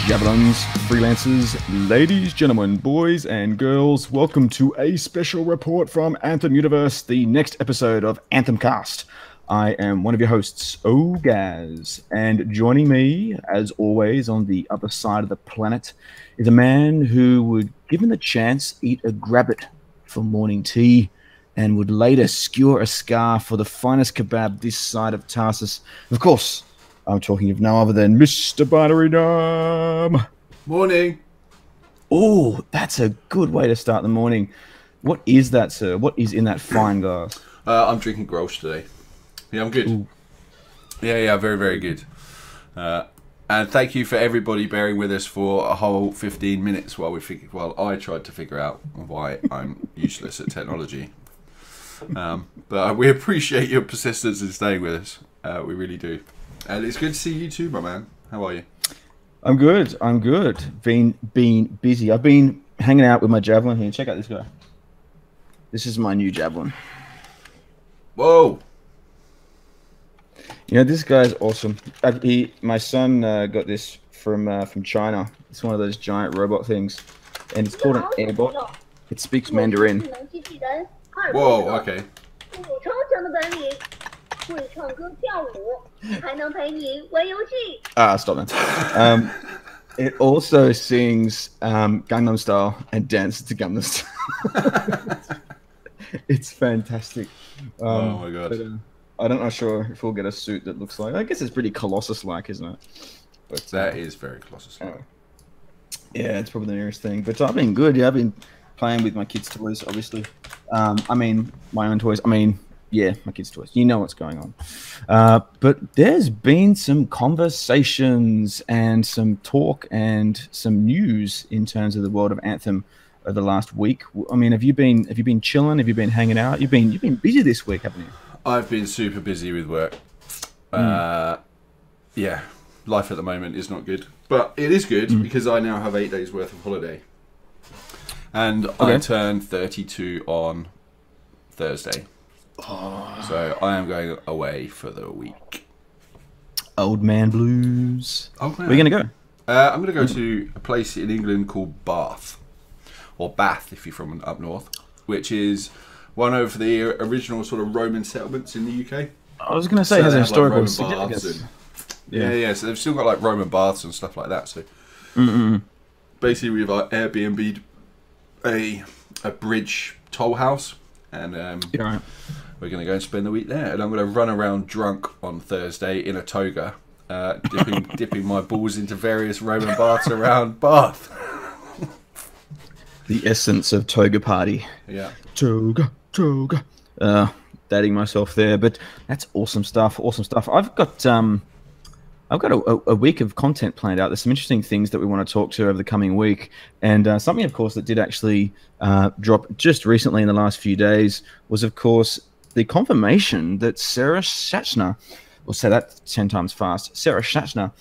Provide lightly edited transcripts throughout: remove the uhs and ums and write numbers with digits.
Javelins, freelancers, ladies, gentlemen, boys and girls, welcome to a special report from Anthem Universe, the next episode of AnthemCast. I am one of your hosts, Ogaz, and joining me, as always, on the other side of the planet, is a man who would, given the chance, eat a grabbit for morning tea, and would later skewer a scar for the finest kebab this side of Tarsus. Of course, I'm talking of no other than Mr. Battery Dom. Morning. Oh, that's a good way to start the morning. What is that, sir? What is in that fine glass? I'm drinking Grolsch today. Yeah, I'm good. Ooh. Yeah, very, very good. And thank you for everybody bearing with us for a whole 15 minutes while I tried to figure out why I'm useless at technology. But we appreciate your persistence in staying with us. We really do. And it's good to see you too, my man. How are you? I'm good. I'm good. Been busy. I've been hanging out with my Javelin here. Check out this guy. This is my new Javelin. Whoa. You know, this guy's awesome. My son got this from China. It's one of those giant robot things, and it's called an airbot. It speaks Mandarin. Whoa. Okay. Stop that. It also sings Gangnam Style and dances to Gangnam Style. It's fantastic. Oh my god. But, I'm not sure if we'll get a suit that looks like. I guess it's pretty Colossus-like, isn't it? But that is very Colossus-like. Yeah, it's probably the nearest thing. But I've been good. Yeah, I've been playing with my kids' toys, obviously. I mean, my own toys. Yeah, my kids' toys. You know what's going on. But there's been some conversations and some talk and some news in terms of the world of Anthem over the last week. I mean, have you been chilling? Have you been hanging out? You've been busy this week, haven't you? I've been super busy with work. Yeah, life at the moment is not good. But it is good because I now have 8 days worth of holiday. And I turned 32 on Thursday. Oh. So I am going away for the week. Old man blues. Oh, man. Where are you going to go? I'm going to go to a place in England called Bath. Or Bath, if you're from up north. Which is one of the original sort of Roman settlements in the UK. I was going to say it has a historical significance. Yeah, so they've still got like Roman baths and stuff like that. So basically we've Airbnb'd a bridge toll house. And we're going to go and spend the week there. And I'm going to run around drunk on Thursday in a toga, dipping my balls into various Roman baths around Bath. The essence of toga party. Yeah. Toga. Dating myself there, but that's awesome stuff. Awesome stuff. I've got a week of content planned out. There's some interesting things that we want to talk to over the coming week, and something, of course, that did actually drop just recently in the last few days was, of course, the confirmation that Sarah Schachner, we'll say that 10 times fast, Sarah Schachner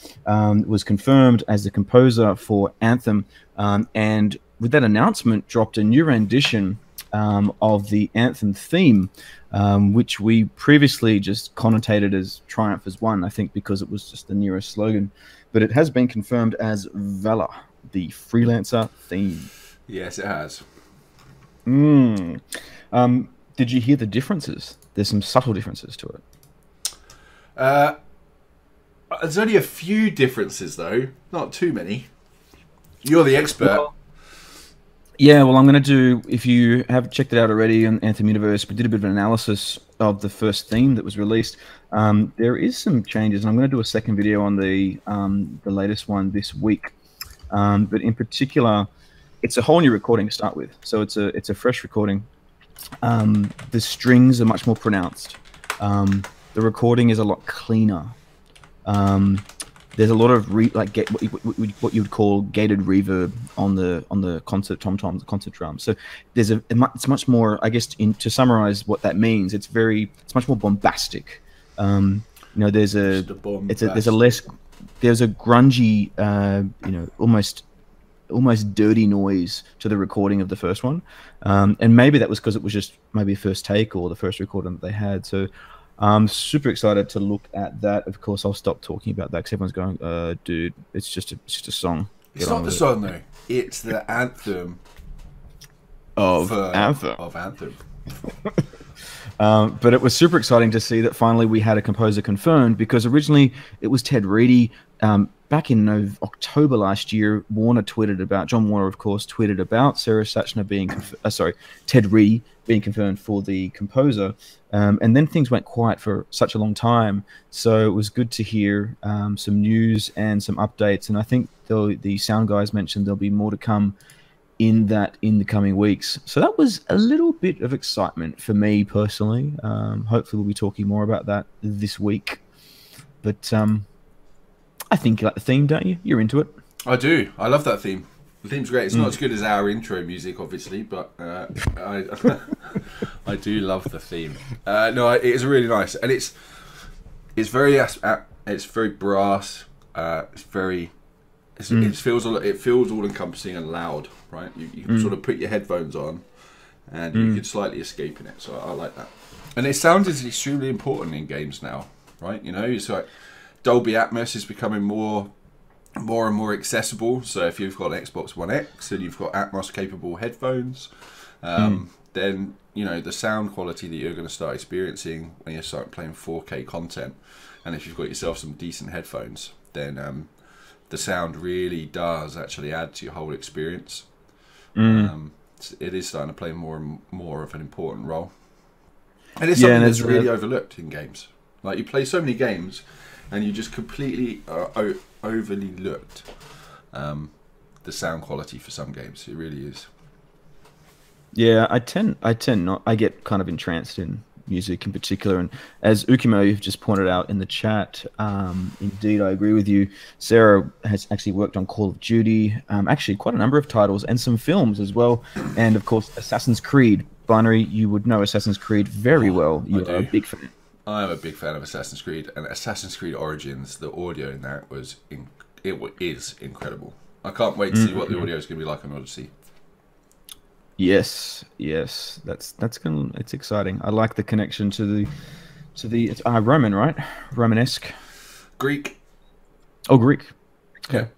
was confirmed as the composer for Anthem, and with that announcement dropped a new rendition of the Anthem theme, which we previously just connotated as Triumph as One, I think because it was just the nearest slogan. But it has been confirmed as Valor, the freelancer theme. Yes, it has. Did you hear the differences? There's some subtle differences to it. There's only a few differences, though. Not too many. You're the expert. Well, yeah, well, I'm going to do, if you have checked it out already on Anthem Universe, we did a bit of an analysis of the first theme that was released. There is some changes, and I'm going to do a second video on the latest one this week. But in particular, it's a whole new recording to start with. So it's a fresh recording. The strings are much more pronounced. The recording is a lot cleaner. There's a lot of what you would call gated reverb on the concert tom-toms, the concert drums. So it's much more, I guess, to summarize what that means. It's much more bombastic. You know, there's a grungy, almost dirty noise to the recording of the first one, and maybe that was because it was just maybe a first take or the first recording that they had. So I'm super excited to look at that. Of course, I'll stop talking about that because everyone's going, dude, it's just a song. It's not the song though. It's the anthem of Anthem. Of Anthem. But it was super exciting to see that finally we had a composer confirmed, because originally it was Ted Reedy. Back in October last year, John Warner, of course, tweeted about Sarah Sachner being, Ted Reedy being confirmed for the composer. And then things went quiet for such a long time. So it was good to hear some news and some updates. And I think the sound guys mentioned there'll be more to come in the coming weeks. So that was a little bit of excitement for me personally. Hopefully we'll be talking more about that this week. But I think you like the theme, don't you? You're into it. I do. I love that theme. The theme's great. It's not as good as our intro music, obviously, but I do love the theme. No, it is really nice, and it's very brass. It feels all encompassing and loud, right? You can sort of put your headphones on, and you can slightly escape in it. So I like that. And it sound is extremely important in games now, right? You know, it's like Dolby Atmos is becoming more and more accessible. So if you've got an Xbox One X and you've got Atmos capable headphones, then you know the sound quality that you're going to start experiencing when you start playing 4K content, and if you've got yourself some decent headphones, then the sound really does actually add to your whole experience. It is starting to play more and more of an important role, and it's something that's really overlooked in games. Like, you play so many games and you just completely overly looked the sound quality for some games. It really is. Yeah, I tend not. I get kind of entranced in music in particular, and as Ukimo, you've just pointed out in the chat, indeed, I agree with you. Sarah has actually worked on Call of Duty, actually quite a number of titles, and some films as well, and of course Assassin's Creed. Binary, you would know Assassin's Creed very well. You are a big fan. I am a big fan of Assassin's Creed, and Assassin's Creed Origins, the audio in that is incredible. I can't wait to see what the audio is going to be like on Odyssey. Yes, it's exciting. I like the connection to the Roman, right? Romanesque. Greek. Oh, Greek. Okay.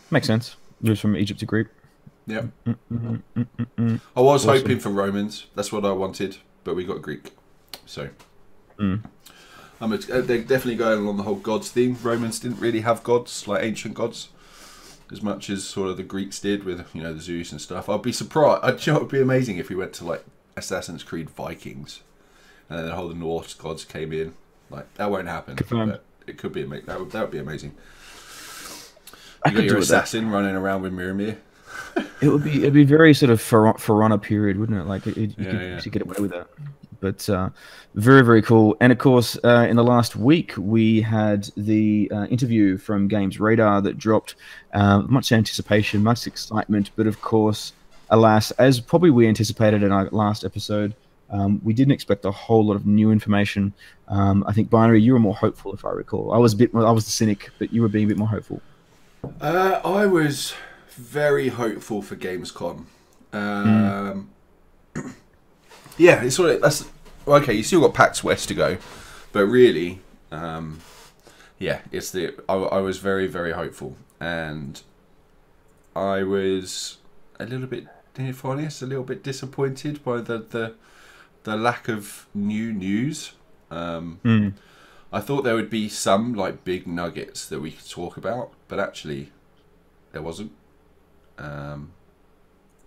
Makes sense. Moves from Egypt to Greek. Yep. I was hoping for Romans. That's what I wanted, but we got Greek. So they're definitely going along the whole gods theme. Romans didn't really have gods, like ancient gods, as much as sort of the Greeks did with, you know, the Zeus and stuff. I'd be surprised. You know, it would be amazing if we went to like Assassin's Creed Vikings, and then the whole Norse gods came in. Like, that won't happen. But it could be amazing. That would be amazing. You got your assassin running around with Miramir. It'd be very sort of For Honor period, wouldn't it? Like you could get away with that. But very, very cool. And of course, in the last week, we had the interview from GamesRadar that dropped. Much anticipation, much excitement. But of course, alas, as probably we anticipated in our last episode, we didn't expect a whole lot of new information. I think, Binary, you were more hopeful, if I recall. I was the cynic, but you were being a bit more hopeful. I was very hopeful for Gamescom. Yeah, it's sort of, that's okay. You still got PAX West to go, but really, yeah, it's I was very, very hopeful, and I was a little bit, if honest, a little bit disappointed by the lack of new news. I thought there would be some like big nuggets that we could talk about, but actually, there wasn't.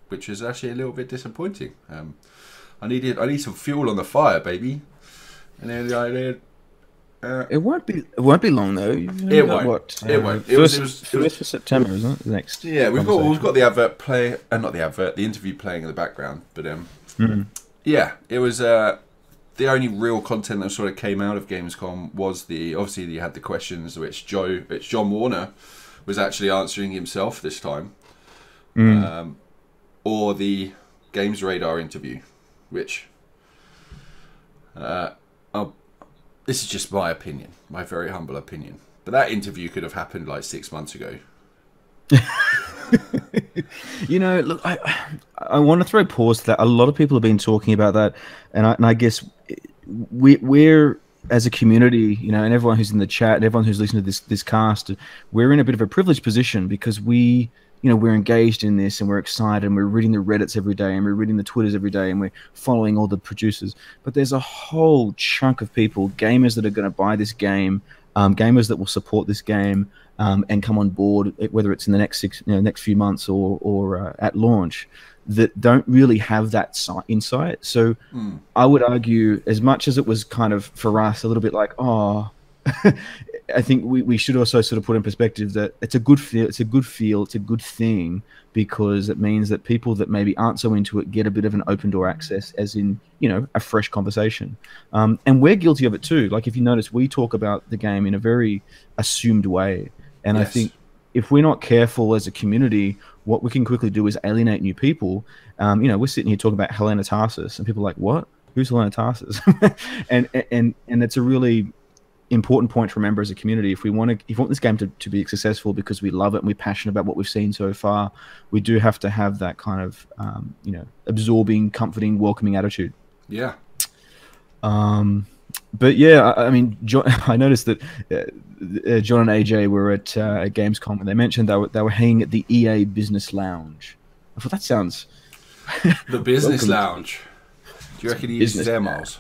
Which is actually a little bit disappointing. I need some fuel on the fire, baby. And then it won't be long though. It won't. It won't. It was for September, isn't it? The next. Yeah, we've got the advert play, not the advert, the interview playing in the background. But yeah, it was the only real content that sort of came out of Gamescom was obviously you had the questions which John Warner was actually answering himself this time. Or the GamesRadar interview, which this is just my opinion, my very humble opinion, but that interview could have happened like 6 months ago. You know, look, I want to throw pause to that. A lot of people have been talking about that, and I guess we're as a community, you know, and everyone who's in the chat, and everyone who's listening to this cast, we're in a bit of a privileged position because we, you know, we're engaged in this and we're excited and we're reading the Reddits every day and we're reading the Twitters every day and we're following all the producers. But there's a whole chunk of people, gamers that are going to buy this game, gamers that will support this game and come on board, whether it's in the next few months or at launch, that don't really have that insight. So I would argue, as much as it was kind of for us a little bit like, oh, I think we should also sort of put in perspective that it's a good feel, it's a good thing, because it means that people that maybe aren't so into it get a bit of an open door access, as in, you know, a fresh conversation. And we're guilty of it too. Like, if you notice, we talk about the game in a very assumed way. And yes. I think if we're not careful as a community, what we can quickly do is alienate new people. You know, we're sitting here talking about Helena Tarsis, and people are like, what? Who's Helena Tarsis? and it's a really important point to remember as a community. If we want this game to be successful because we love it and we're passionate about what we've seen so far, we do have to have that kind of, you know, absorbing, comforting, welcoming attitude. Yeah. But yeah, I mean, I noticed that John and AJ were at Gamescom, and they mentioned they were hanging at the EA Business Lounge. I thought that sounds... The Business Lounge. Do you reckon he uses air miles?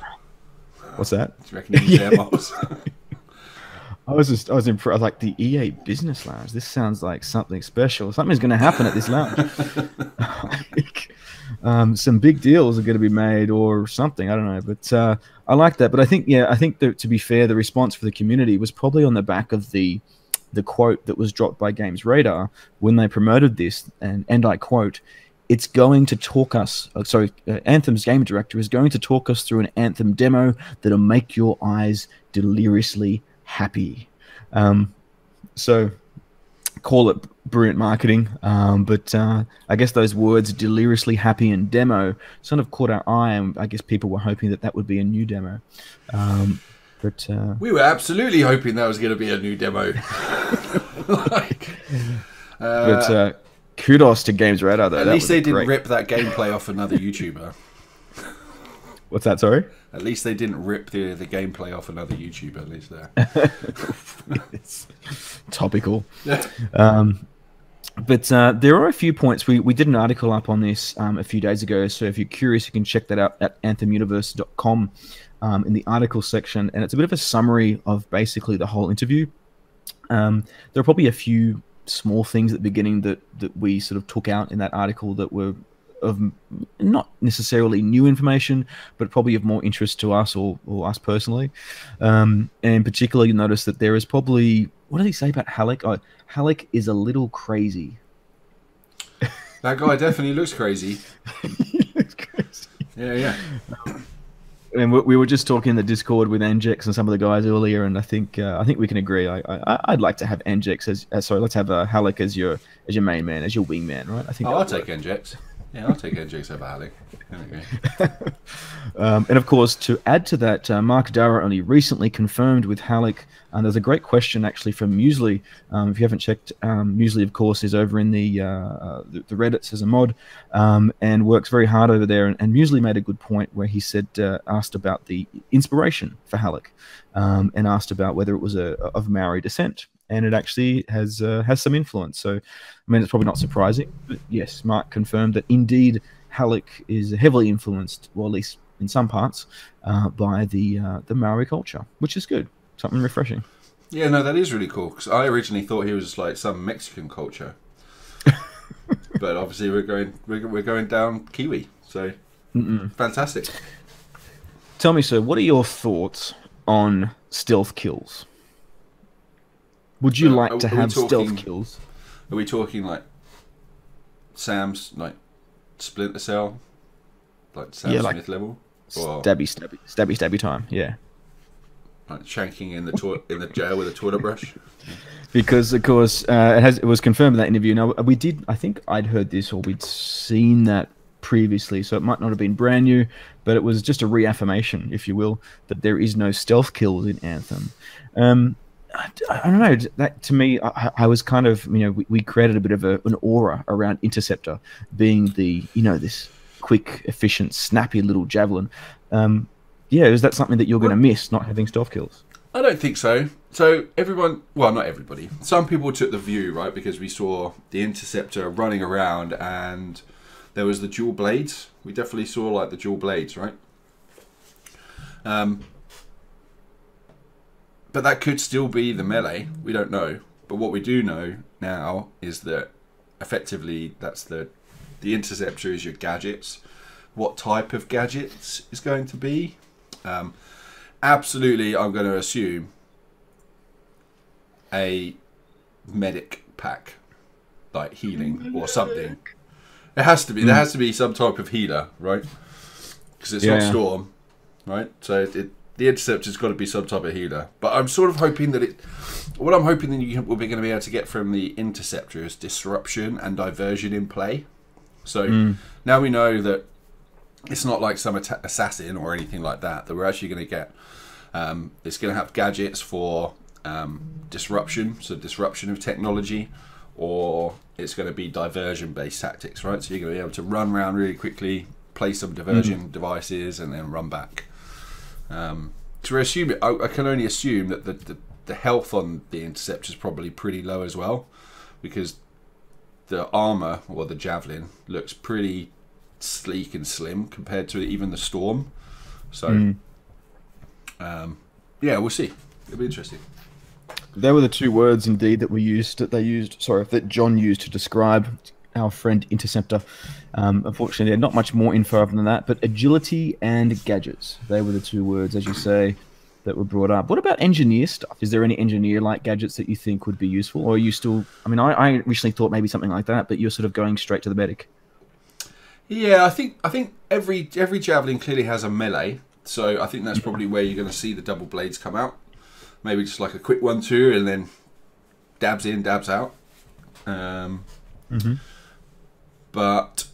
What's that? Do you reckon he uses air miles? I was impressed. I was like, the EA Business Lounge. This sounds like something special. Something's going to happen at this lounge. Some big deals are going to be made or something. I don't know, but I like that. But I think that, to be fair, the response for the community was probably on the back of the quote that was dropped by GamesRadar when they promoted this, and I quote, "It's going to talk us." Anthem's game director is going to talk us through an Anthem demo that'll make your eyes deliriously happy. So call it brilliant marketing, but I guess those words, deliriously happy and demo, sort of caught our eye, and I guess people were hoping that would be a new demo. But we were absolutely hoping that was going to be a new demo. But kudos to GamesRadar, though. At least they didn't rip that gameplay off another YouTuber. What's that, sorry? At least they didn't rip the gameplay off another YouTuber, at least there. It's topical. But there are a few points. We did an article up on this a few days ago, so if you're curious, you can check that out at anthemuniverse.com in the article section, and it's a bit of a summary of basically the whole interview. There are probably a few small things at the beginning that we sort of took out in that article that were of not necessarily new information, but probably of more interest to us or us personally. And in particular, you notice that there is probably, what did he say about Halleck? Oh, Halleck is a little crazy. That guy definitely looks crazy. He looks crazy. Yeah. And we were just talking in the Discord with Angex and some of the guys earlier, and I think we can agree. I'd like to have Angex let's have Halleck as your main man, as your wingman, right? I think. I'll take Angex. Yeah, I'll take Angex over Halleck. And of course, to add to that, Mark Darrah only recently confirmed with Halleck. And there's a great question actually from Muesli. If you haven't checked, Muesli, of course, is over in the Reddits as a mod, and works very hard over there. And Muesli made a good point where he said, asked about the inspiration for Halleck, and asked about whether it was of Maori descent. And it actually has some influence. So, I mean, it's probably not surprising, but yes, Mark confirmed that indeed Halleck is heavily influenced, or at least in some parts, by the Maori culture, which is good. Something refreshing. Yeah, no, that is really cool, because I originally thought he was like some Mexican culture, but obviously we're going down Kiwi. So fantastic. Tell me, sir, what are your thoughts on stealth kills? Would you like to have stealth kills? Are we talking like Sam's, like Splinter Cell, like Sam Smith level, or stabby time? Yeah. Like shanking in the jail with a toilet brush. Because of course it was confirmed in that interview. Now I think I'd heard this, or we'd seen that previously, so it might not have been brand new, but it was just a reaffirmation, if you will, that there is no stealth kills in Anthem. I don't know. That to me, I was kind of, we created a bit of an aura around Interceptor being the, this quick, efficient, snappy little javelin. yeah, is that something that you're going to miss, not having stealth kills? I don't think so. So everyone, well, not everybody. Some people took the view, right, because we saw the Interceptor running around and there was the dual blades. We definitely saw like the dual blades, right? But that could still be the melee. We don't know. But what we do know now is that effectively that's the Interceptor is your gadgets. What type of gadgets is going to be? Absolutely, I'm going to assume a medic pack, like healing or something. It has to be. There has to be some type of healer, right? Because it's not Storm, right? So the Interceptor's got to be some type of healer. But I'm sort of hoping that what I'm hoping that we're going to be able to get from the Interceptor is disruption and diversion in play. So now we know that it's not like some assassin or anything like that. That we're actually going to get. It's going to have gadgets for disruption, so disruption of technology, or it's going to be diversion-based tactics, right? So you're going to be able to run around really quickly, play some diversion devices, and then run back. So we're assuming, I can only assume that the health on the Interceptor is probably pretty low as well, because the armor or the Javelin looks pretty sleek and slim compared to even the Storm. So yeah, we'll see. It'll be interesting. There were the two words indeed that John used to describe our friend Interceptor. Unfortunately, not much more info than that, but agility and gadgets. They were the two words, as you say, that were brought up. What about engineer stuff? Is there any engineer-like gadgets that you think would be useful? Or are you still... I mean, I originally thought maybe something like that, but you're sort of going straight to the medic. Yeah, I think every Javelin clearly has a melee, so I think that's probably where you're going to see the double blades come out. Maybe just like a quick 1-2 and then dabs in, dabs out. But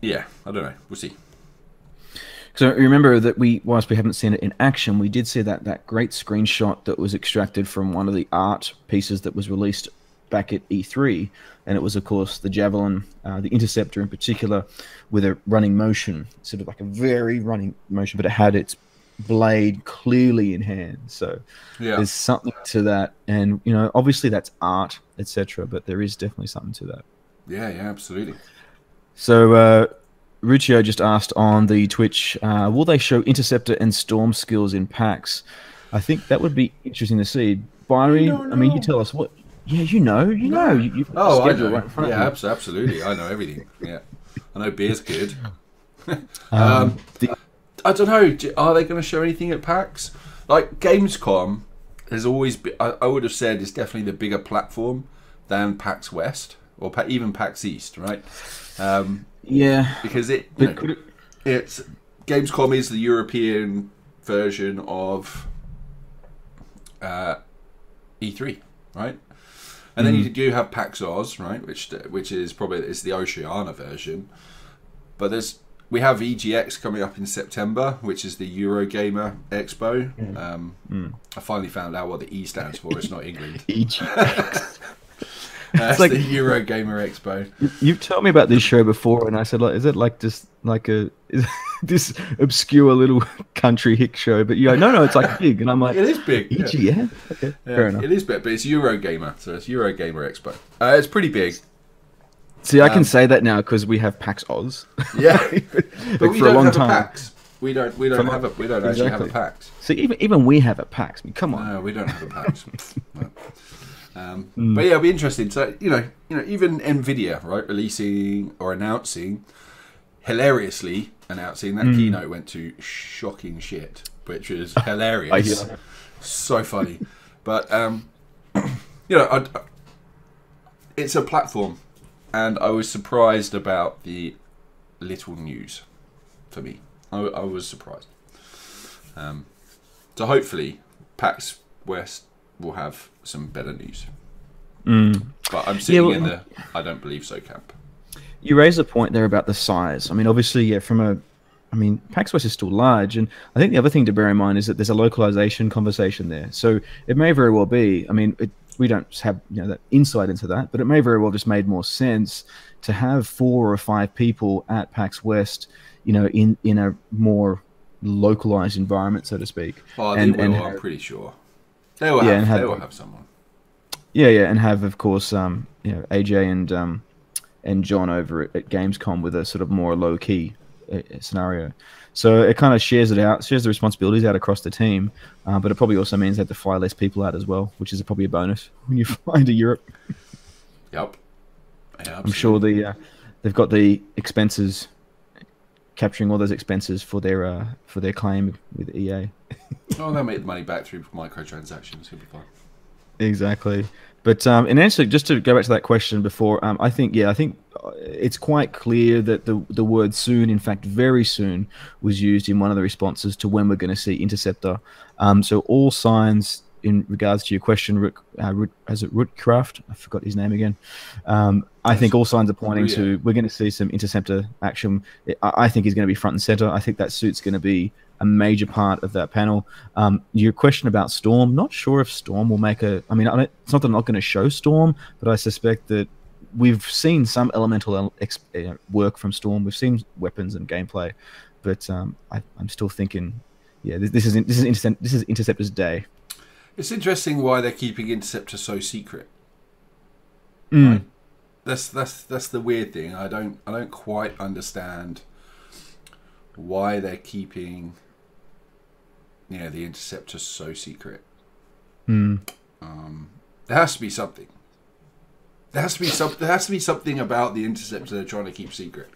yeah, I don't know. We'll see. So remember that whilst we haven't seen it in action, we did see that great screenshot that was extracted from one of the art pieces that was released back at E3, and it was, of course, the Javelin, the Interceptor in particular, with a running motion, sort of like a very running motion, but it had its blade clearly in hand. So there's something to that, and obviously that's art, etc., but there is definitely something to that. Yeah, absolutely. So Ruccio just asked on the Twitch, will they show Interceptor and Storm skills in PAX? I think that would be interesting to see. Byrie, I mean, you tell us what. Yeah, you know. You've got the schedule right in front of you. Absolutely. I know everything. Yeah, I know beer's good. I don't know. Are they going to show anything at PAX? Like Gamescom has always been. I would have said is definitely the bigger platform than PAX West or even PAX East, right? Yeah, because it's Gamescom is the European version of E3, right? And then you do have PAX Oz, right, which is probably the Oceania version. But we have EGX coming up in September, which is the Eurogamer Expo. I finally found out what the E stands for. It's not England. EGX. It's like the Eurogamer Expo. You've told me about this show before, and I said, is it like just like this obscure little country hick show? But you're like, no, it's like big, and I'm like, it is big. Yeah. Okay, fair enough. It is big, but it's Eurogamer, so it's Eurogamer Expo. It's pretty big. See, I can say that now because we have PAX Oz. Yeah, but we don't have a PAX. We don't actually have a PAX. See, even we have a PAX. I mean, come on. No, we don't have a PAX. No. But yeah, it'll be interesting. So even Nvidia, right, releasing or hilariously announcing that keynote went to shocking shit, which is hilarious. So funny, but it's a platform, and I was surprised about the little news. For me, I was surprised. So hopefully, PAX West will have some better news. But I'm sitting in the I don't believe so camp. You raised a point there about the size. I mean, obviously, PAX West is still large, and I think the other thing to bear in mind is that there's a localization conversation there. So it may very well be, we don't have that insight into that, but it may very well just made more sense to have 4 or 5 people at PAX West, in a more localized environment, so to speak. Oh, they will. I'm pretty sure they will. They will have someone. Yeah, and have, of course, AJ and John over at Gamescom with a sort of more low key scenario. So it kind of shares the responsibilities out across the team, but it probably also means they have to fly less people out as well, which is probably a bonus when you fly to Europe. Yep. Yeah, I'm sure they've got the expenses, capturing all those expenses for their claim with EA. Oh, they'll make the money back through microtransactions. It'll be fine. Exactly. But in answer, just to go back to that question before, I think it's quite clear that the word soon, in fact very soon, was used in one of the responses to when we're going to see Interceptor. So all signs in regards to your question, Rootcraft, I forgot his name again. I think all signs are pointing to we're going to see some Interceptor action. I think he's going to be front and center. I think that suit's going to be a major part of that panel. Your question about Storm, not sure if Storm will make a... I mean, it's not that I'm not going to show Storm, but I suspect that we've seen some elemental work from Storm. We've seen weapons and gameplay, but I'm still thinking, yeah, this is Interceptor's day. It's interesting why they're keeping Interceptor so secret. Right? That's the weird thing. I don't quite understand why they're keeping the Interceptor so secret. There has to be something. There has to be something about the Interceptor they're trying to keep secret.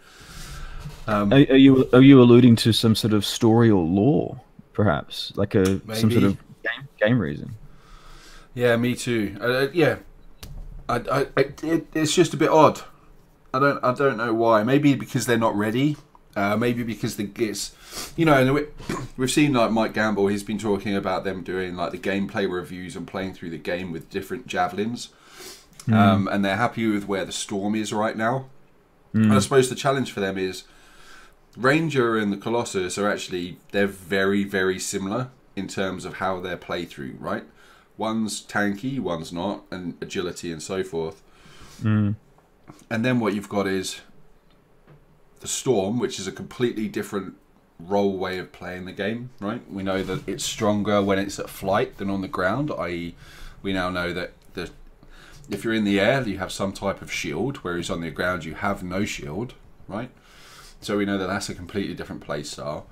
Are you alluding to some sort of story or lore, perhaps, like some sort of game reason? Yeah, me too. It's just a bit odd. I don't know why. Maybe because they're not ready. Maybe because we've seen like Mike Gamble. He's been talking about them doing like the gameplay reviews and playing through the game with different javelins, and they're happy with where the Storm is right now. And I suppose the challenge for them is Ranger and the Colossus they're very, very similar in terms of how their playthrough, right? One's tanky, one's not, and agility and so forth. And then what you've got is the Storm, which is a completely different role way of playing the game, right? We know that it's stronger when it's at flight than on the ground, i.e. we now know that if you're in the air, you have some type of shield, whereas on the ground you have no shield, right? So we know that that's a completely different play style.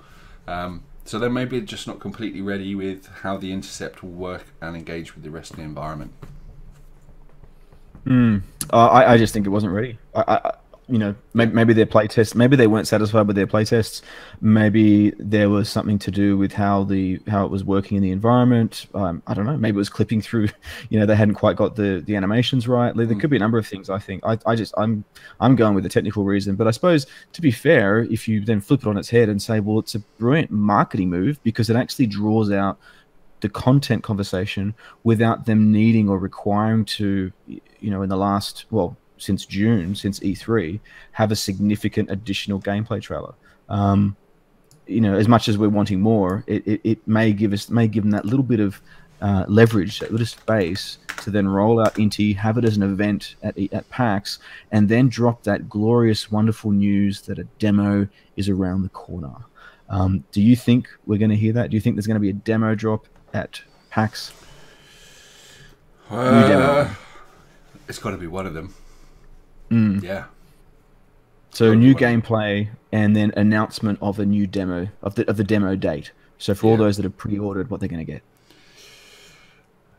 So then maybe just not completely ready with how the Intercept will work and engage with the rest of the environment. I just think it wasn't ready. Maybe their playtest, maybe they weren't satisfied with their playtests. Maybe there was something to do with how it was working in the environment. I don't know. Maybe it was clipping through. They hadn't quite got the animations right. There could be a number of things. I think I'm going with the technical reason. But I suppose, to be fair, if you then flip it on its head and say, well, it's a brilliant marketing move because it actually draws out the content conversation without them needing or requiring to, in the last since June, since E3, have a significant additional gameplay trailer. As much as we're wanting more, it may give them that little bit of leverage, that little space to then roll out Inti, have it as an event at PAX, and then drop that glorious, wonderful news that a demo is around the corner. Do you think we're going to hear that? Do you think there's going to be a demo drop at PAX? New demo. It's got to be one of them. Yeah. So new gameplay and then announcement of a new demo of the demo date. So for all those that have pre-ordered, what they're going to get.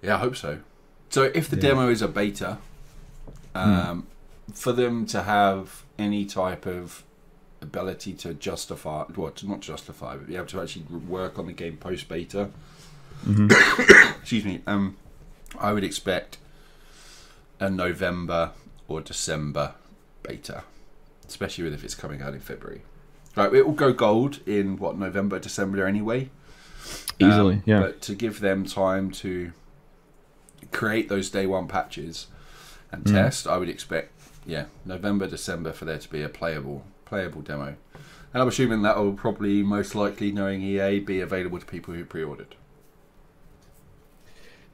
Yeah, I hope so. So if the demo is a beta, for them to have any type of ability to justify, not justify, but be able to actually work on the game post beta. Excuse me. I would expect a November or December beta, especially if it's coming out in February. Right, it will go gold in November, December anyway. Easily, yeah. But to give them time to create those day one patches and test, I would expect, November, December for there to be a playable demo. And I'm assuming that will probably, most likely, knowing EA, be available to people who pre-ordered.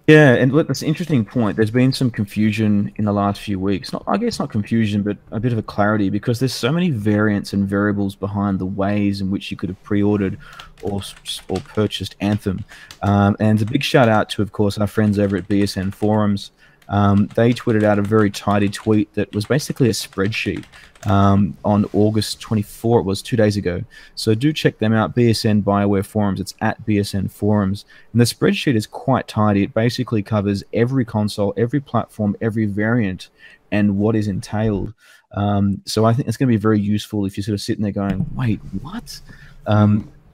Yeah, and look, that's an interesting point. There's been some confusion in the last few weeks. Not, I guess not confusion, but a bit of a clarity because there's so many variants and variables behind the ways in which you could have pre-ordered or purchased Anthem. And a big shout out to, of course, our friends over at BSN Forums. They tweeted out a very tidy tweet that was basically a spreadsheet on August 24. It was 2 days ago. So do check them out, BSN BioWare Forums. It's at BSN Forums. And the spreadsheet is quite tidy. It basically covers every console, every platform, every variant, and what is entailed. So I think it's going to be very useful if you're sort of sitting there going, wait, what?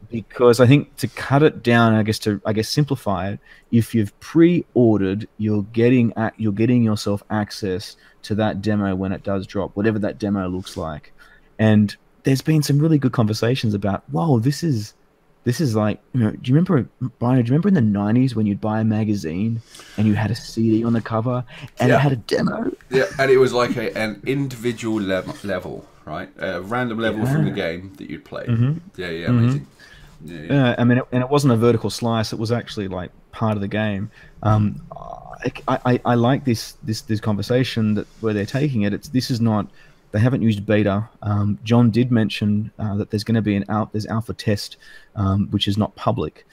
Because I think to cut it down, I guess simplify it, if you've pre-ordered, you're getting yourself access to that demo when it does drop, whatever that demo looks like. And there's been some really good conversations about, whoa, this is like, do you remember, Brian? Do you remember in the '90s when you'd buy a magazine and you had a CD on the cover and it had a demo? Yeah, and it was like an individual level, right? A random level from the game that you'd play. Yeah, amazing. Yeah. I mean, and it wasn't a vertical slice; it was actually like part of the game. I like this conversation that where they're taking it. This is not. They haven't used beta. John did mention that there's going to be there's alpha test, which is not public,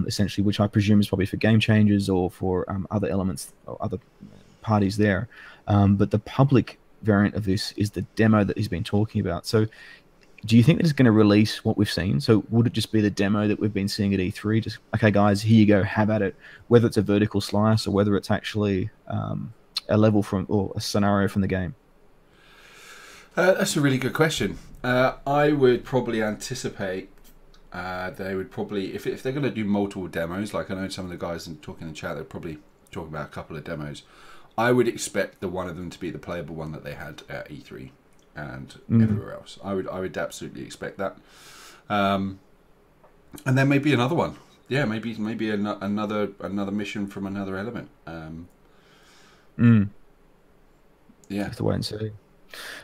essentially, which I presume is probably for game changers or for other elements or other parties there. But the public variant of this is the demo that he's been talking about. So, do you think that it's going to release what we've seen? So would it just be the demo that we've been seeing at E3? Just, okay, guys, here you go, have at it. Whether it's a vertical slice or whether it's actually a level from or a scenario from the game. That's a really good question. I would probably anticipate they would probably, if they're going to do multiple demos, like I know some of the guys talking in the chat, they're probably talking about a couple of demos. I would expect the one of them to be the playable one that they had at E3. And everywhere else, I would absolutely expect that, and then maybe another one. Yeah, maybe another mission from another element. Yeah, have to wait and see.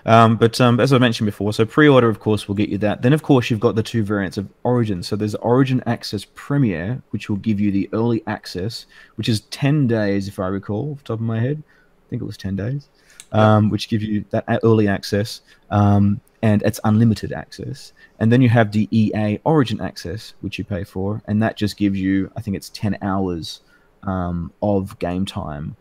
But as I mentioned before, so pre-order, of course, will get you that. Then, of course, you've got the two variants of Origin. So there's Origin Access Premier, which will give you the early access, which is 10 days, if I recall, off the top of my head. I think it was 10 days. Which give you that early access, and it's unlimited access. And then you have the EA Origin access, which you pay for, and that just gives you, I think it's 10 hours of game time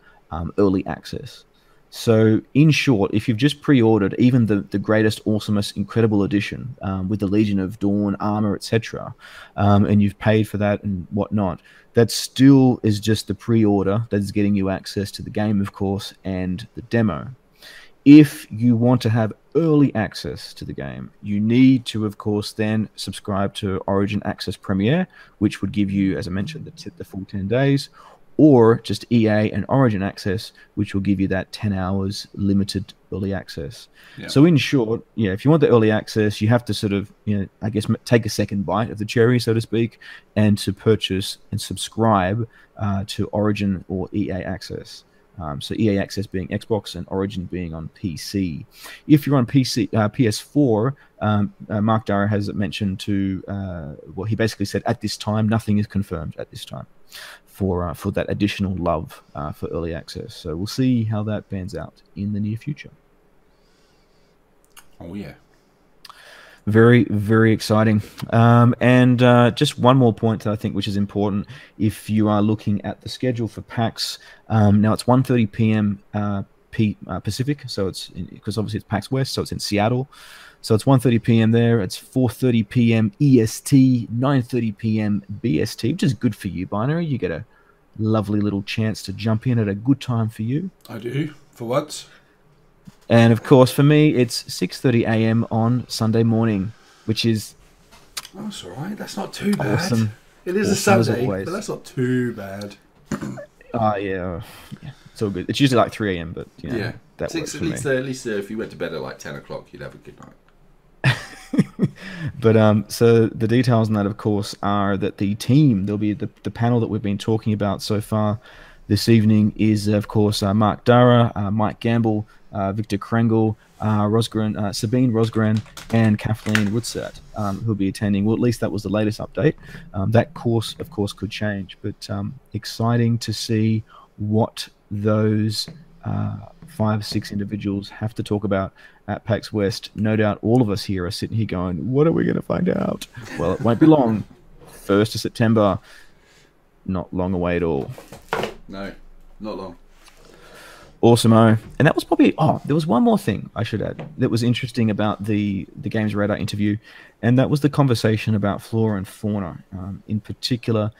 early access. So in short, if you've just pre-ordered even the greatest, awesomest, incredible edition with the Legion of Dawn, armor, etc., and you've paid for that and whatnot, that still is just the pre-order that is getting you access to the game, of course, and the demo. If you want to have early access to the game, you need to, of course, then subscribe to Origin Access Premier, which would give you, as I mentioned, the full 10 days, or just EA and Origin Access, which will give you that 10 hours limited early access. Yeah. So in short, yeah, if you want the early access, you have to sort of, I guess, take a second bite of the cherry, so to speak, and to purchase and subscribe to Origin or EA Access. So EA Access being Xbox and Origin being on PC. If you're on PS4, Mark Darrah has mentioned well, he basically said at this time, nothing is confirmed at this time for that additional love for early access. So we'll see how that pans out in the near future. Oh, yeah. Very, very exciting. And just one more point that I think which is important if you are looking at the schedule for PAX. Now it's 1:30 p.m. Pacific, so it's because obviously it's PAX West, so it's in Seattle. So it's 1:30 p.m. there. It's 4:30 p.m. EST, 9:30 p.m. BST, which is good for you, Binary. You get a lovely little chance to jump in at a good time for you. I do, for once. And of course, for me, it's 6:30 a.m. on Sunday morning, which is... Oh, that's all right. That's not too bad. Awesome. It is awesome a Sunday, but that's not too bad. Yeah. It's all good. It's usually like 3 a.m., but yeah, that works for me. At least if you went to bed at like 10 o'clock, you'd have a good night. But so the details on that, of course, are that the team, there'll be the panel that we've been talking about so far. this evening is, of course, Mark Darrah, Mike Gamble, Victor Krengel, Sabine Rosgren, and Kathleen Woodsat, who'll be attending. Well, at least that was the latest update. That course, of course, could change, but exciting to see what those 5-6 individuals have to talk about at PAX West. No doubt all of us here are sitting here going, what are we going to find out? Well, it won't be long. 1st of September. Not long away at all. No, not long. Awesome-o. And that was probably... Oh, there was one more thing I should add that was interesting about the GamesRadar interview, and that was the conversation about flora and fauna. In particular,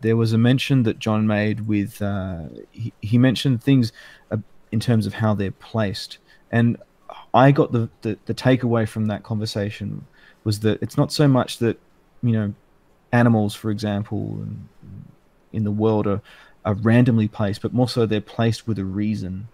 there was a mention that John made with... he mentioned things in terms of how they're placed. And I got the takeaway from that conversation was that it's not so much that, you know, animals, for example, in the world are randomly placed, but more so they're placed with a reason.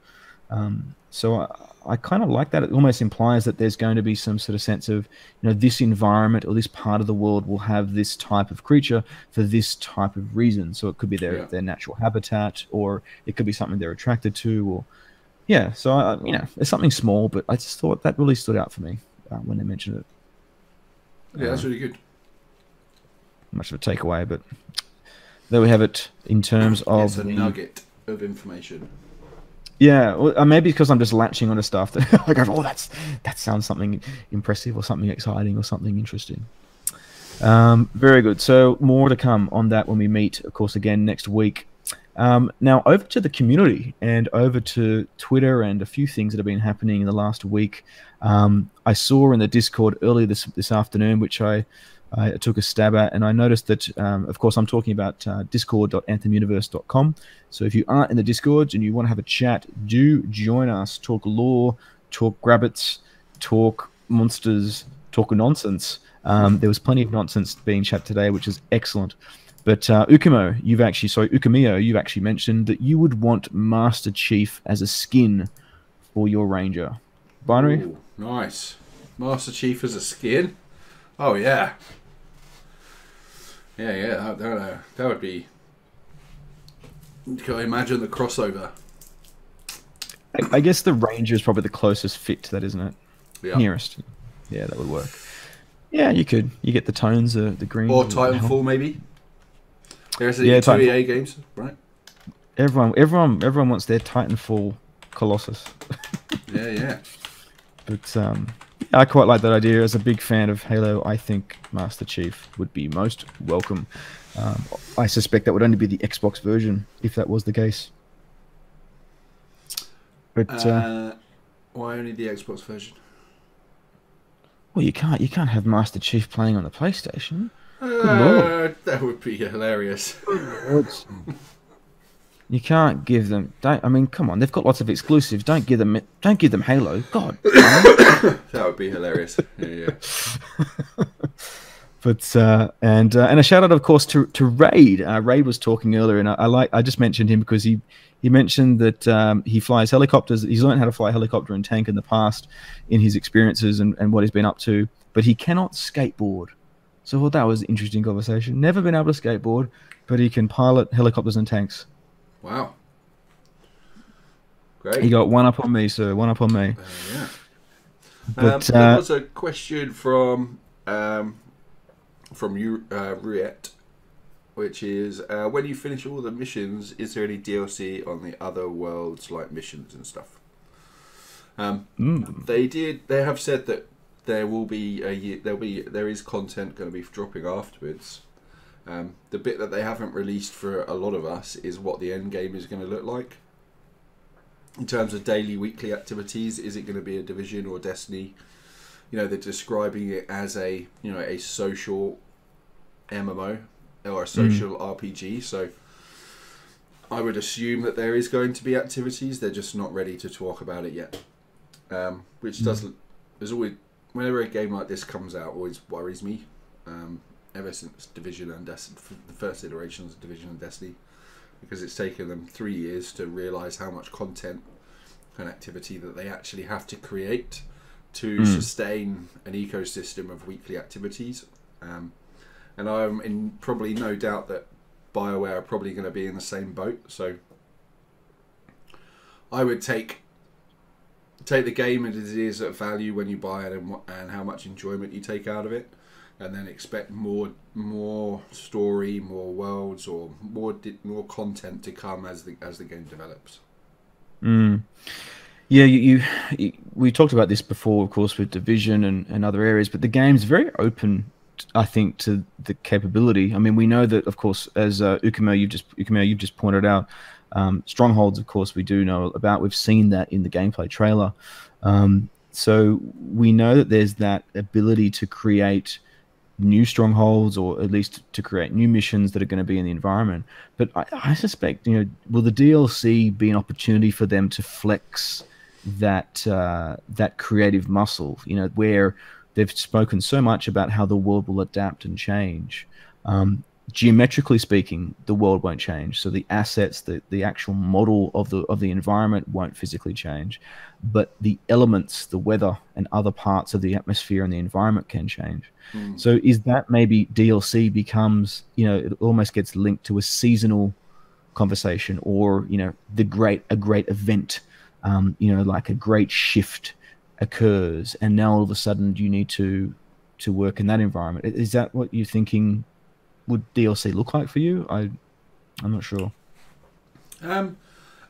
So I kind of like that. It almost implies that there's going to be some sort of sense of, you know, this environment or this part of the world will have this type of creature for this type of reason. So it could be their natural habitat, or it could be something they're attracted to, or so you know, it's something small, but I just thought that really stood out for me when they mentioned it. Yeah, that's really good. Much of a takeaway, but there we have it in terms of it's a nugget of information. Yeah, well, maybe because I'm just latching onto stuff that I go, oh, that sounds something impressive or something exciting or something interesting. Very good. So more to come on that when we meet, of course, again next week. Now over to the community and over to Twitter and a few things that have been happening in the last week. I saw in the Discord earlier this afternoon, which I took a stab at, and I noticed that, of course, I'm talking about discord.anthemuniverse.com. So if you aren't in the Discord and you want to have a chat, do join us. Talk lore, talk grabbits, talk monsters, talk nonsense. There was plenty of nonsense being chat today, which is excellent. But Ukumio, you've actually mentioned that you would want Master Chief as a skin for your Ranger. Binary? Ooh, nice. Master Chief as a skin? Oh, yeah. Yeah, that would be... Can I imagine the crossover? I guess the Ranger is probably the closest fit to that, isn't it? Yeah. Nearest. Yeah, that would work. Yeah, you could. You get the tones, the green. Or Titanfall, maybe? There's the two EA games, right? Everyone wants their Titanfall Colossus. Yeah. But I quite like that idea. As a big fan of Halo, I think Master Chief would be most welcome. I suspect that would only be the Xbox version if that was the case. But why only the Xbox version? Well, you can't have Master Chief playing on the PlayStation. Good Lord. That would be hilarious. You can't give them. I mean, come on. They've got lots of exclusives. Don't give them Halo. God. That would be hilarious. Yeah. But and a shout out, of course, to Raid. Raid was talking earlier, and I just mentioned him because he mentioned that he flies helicopters. He's learned how to fly a helicopter and tank in the past in his experiences and what he's been up to, but he cannot skateboard. So I thought that was an interesting conversation. Never been able to skateboard, but he can pilot helicopters and tanks. Wow. Great. He got one up on me, sir. One up on me. Yeah. But there was a question from Ruette, which is, when you finish all the missions, is there any DLC on the other worlds, like missions and stuff? They have said that there is content going to be dropping afterwards. The bit that they haven't released for a lot of us is what the end game is going to look like. In terms of daily, weekly activities, is it going to be a Division or Destiny? You know, they're describing it as a social MMO or a social RPG. So I would assume that there is going to be activities. They're just not ready to talk about it yet. Which there's always, whenever a game like this comes out, always worries me. Ever since Division and Destiny, the first iterations of Division and Destiny, because it's taken them 3 years to realise how much content and activity that they actually have to create to sustain an ecosystem of weekly activities. And I'm in probably no doubt that BioWare are probably going to be in the same boat. So I would take the game as it is at value when you buy it, and how much enjoyment you take out of it, and then expect more story, more worlds, or more content to come as the game develops. Yeah, we talked about this before, of course, with Division and other areas, but the game's very open, I think, to the capability. I mean, we know that, of course, as Ukamo, you've just pointed out, strongholds, of course, we do know about. We've seen that in the gameplay trailer. So we know that there's that ability to create new strongholds, or at least to create new missions that are going to be in the environment. But I suspect, will the DLC be an opportunity for them to flex that creative muscle? Where they've spoken so much about how the world will adapt and change. Geometrically speaking, the world won't change. So the assets, the actual model of the environment won't physically change, but the elements, the weather, and other parts of the atmosphere and the environment can change. So is that maybe DLC becomes, it almost gets linked to a seasonal conversation, or a great event, like a great shift occurs, and now all of a sudden you need to work in that environment. Is that what you're thinking would DLC look like for you? I'm not sure. I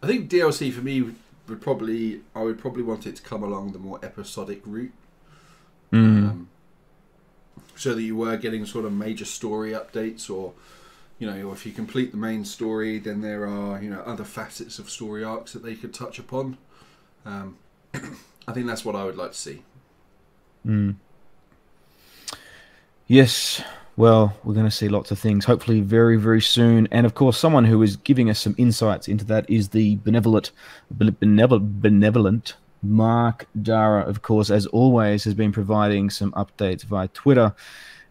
think DLC for me would probably want it to come along the more episodic route, so that you were getting sort of major story updates, or or if you complete the main story, then there are other facets of story arcs that they could touch upon. I think that's what I would like to see. Yes. Well, we're going to see lots of things, hopefully very, very soon. And, of course, someone who is giving us some insights into that is the benevolent Mark Darrah, of course, as always, has been providing some updates via Twitter.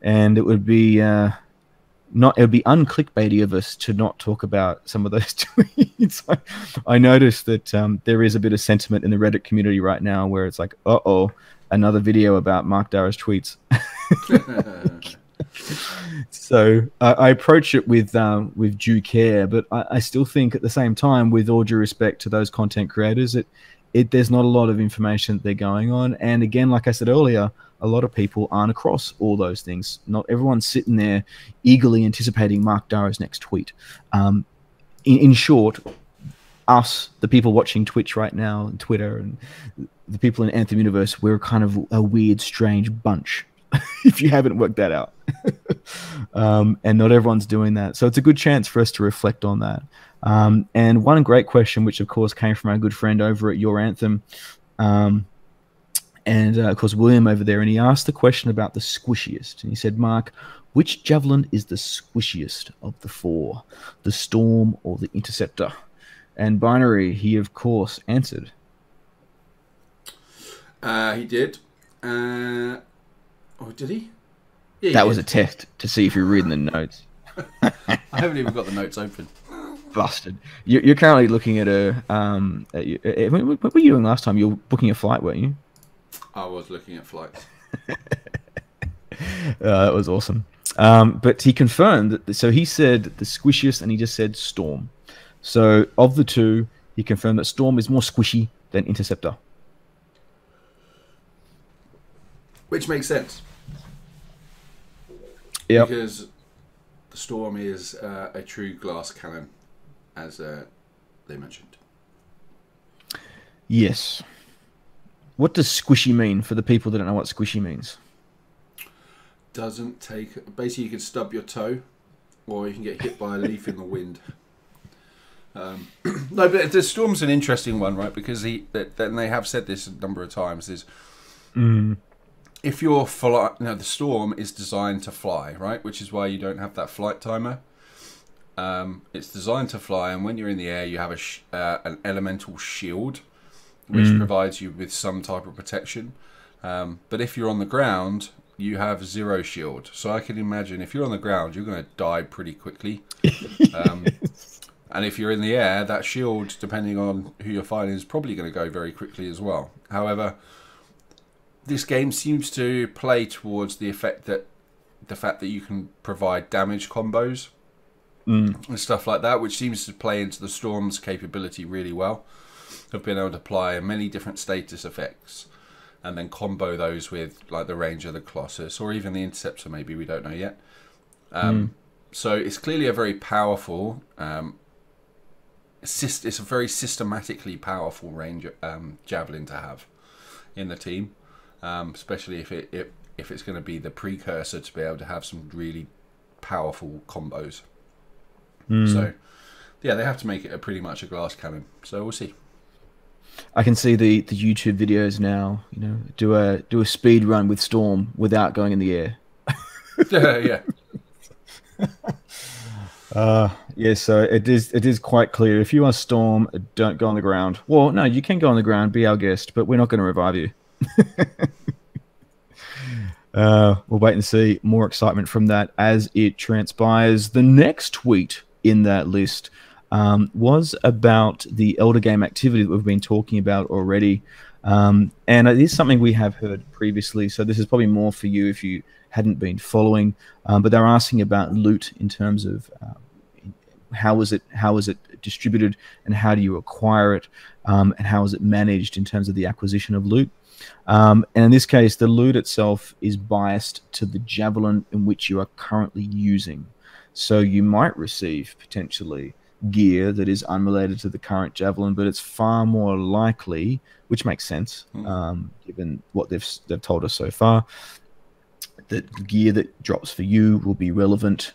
And it would be unclickbaity of us to not talk about some of those tweets. I noticed that there is a bit of sentiment in the Reddit community right now where it's like, uh-oh, another video about Mark Darrah's tweets. So I approach it with due care, but I still think at the same time, with all due respect to those content creators, there's not a lot of information that they're going on. And again, like I said earlier, a lot of people aren't across all those things. Not everyone's sitting there eagerly anticipating Mark Darrah's next tweet. In short, us, the people watching Twitch right now and Twitter, and the people in Anthem Universe, we're kind of a weird, strange bunch. If you haven't worked that out. And not everyone's doing that. So it's a good chance for us to reflect on that. And one great question, which of course came from our good friend over at Your Anthem, and of course William over there, and he asked the question about the squishiest. And he said, Mark, which Javelin is the squishiest of the four? The Storm or the Interceptor? And Binary, he of course answered. He did. Oh, did he? Yeah, that was a test to see if you're reading the notes. I haven't even got the notes open. Busted. You're currently looking at what were you doing last time? You were booking a flight, weren't you? I was looking at flights. That was awesome. But he confirmed that. So he said the squishiest, and he just said Storm. So of the two, he confirmed that Storm is more squishy than Interceptor. Which makes sense. Yep. Because the Storm is a true glass cannon, as they mentioned. Yes. What does squishy mean for the people that don't know what squishy means? Doesn't take... Basically, you can stub your toe, or you can get hit by a leaf in the wind. No, but the Storm's an interesting one, right? Because they have said this a number of times, is... If you're the Storm is designed to fly, right? Which is why you don't have that flight timer. It's designed to fly, and when you're in the air, you have an elemental shield, which provides you with some type of protection. But if you're on the ground, you have zero shield. So I can imagine if you're on the ground, you're going to die pretty quickly. And if you're in the air, that shield, depending on who you're fighting, is probably going to go very quickly as well. However, this game seems to play towards the fact that you can provide damage combos. and stuff like that, which seems to play into the Storm's capability really well. Of being able to apply many different status effects and then combo those with like the range of the Colossus or even the Interceptor, maybe, we don't know yet. So it's clearly a very powerful, it's a very systematically powerful range Javelin to have in the team, especially if it's going to be the precursor to be able to have some really powerful combos. So yeah, they have to make it pretty much a glass cannon. So we'll see. I can see the YouTube videos now. You know, do a speed run with Storm without going in the air. Yeah. Yeah, so it is quite clear. If you are Storm, don't go on the ground. Well, no, you can go on the ground, be our guest, but we're not going to revive you. We'll wait and see more excitement from that as it transpires. The next tweet in that list was about the Elder Game activity that we've been talking about already. And it is something we have heard previously, so this is probably more for you if you hadn't been following. But they're asking about loot in terms of how is it distributed and how do you acquire it, and how is it managed in terms of the acquisition of loot. And in this case, the loot itself is biased to the Javelin in which you are currently using. So you might receive potentially gear that is unrelated to the current Javelin, but it's far more likely, which makes sense, given what they've told us so far, that the gear that drops for you will be relevant,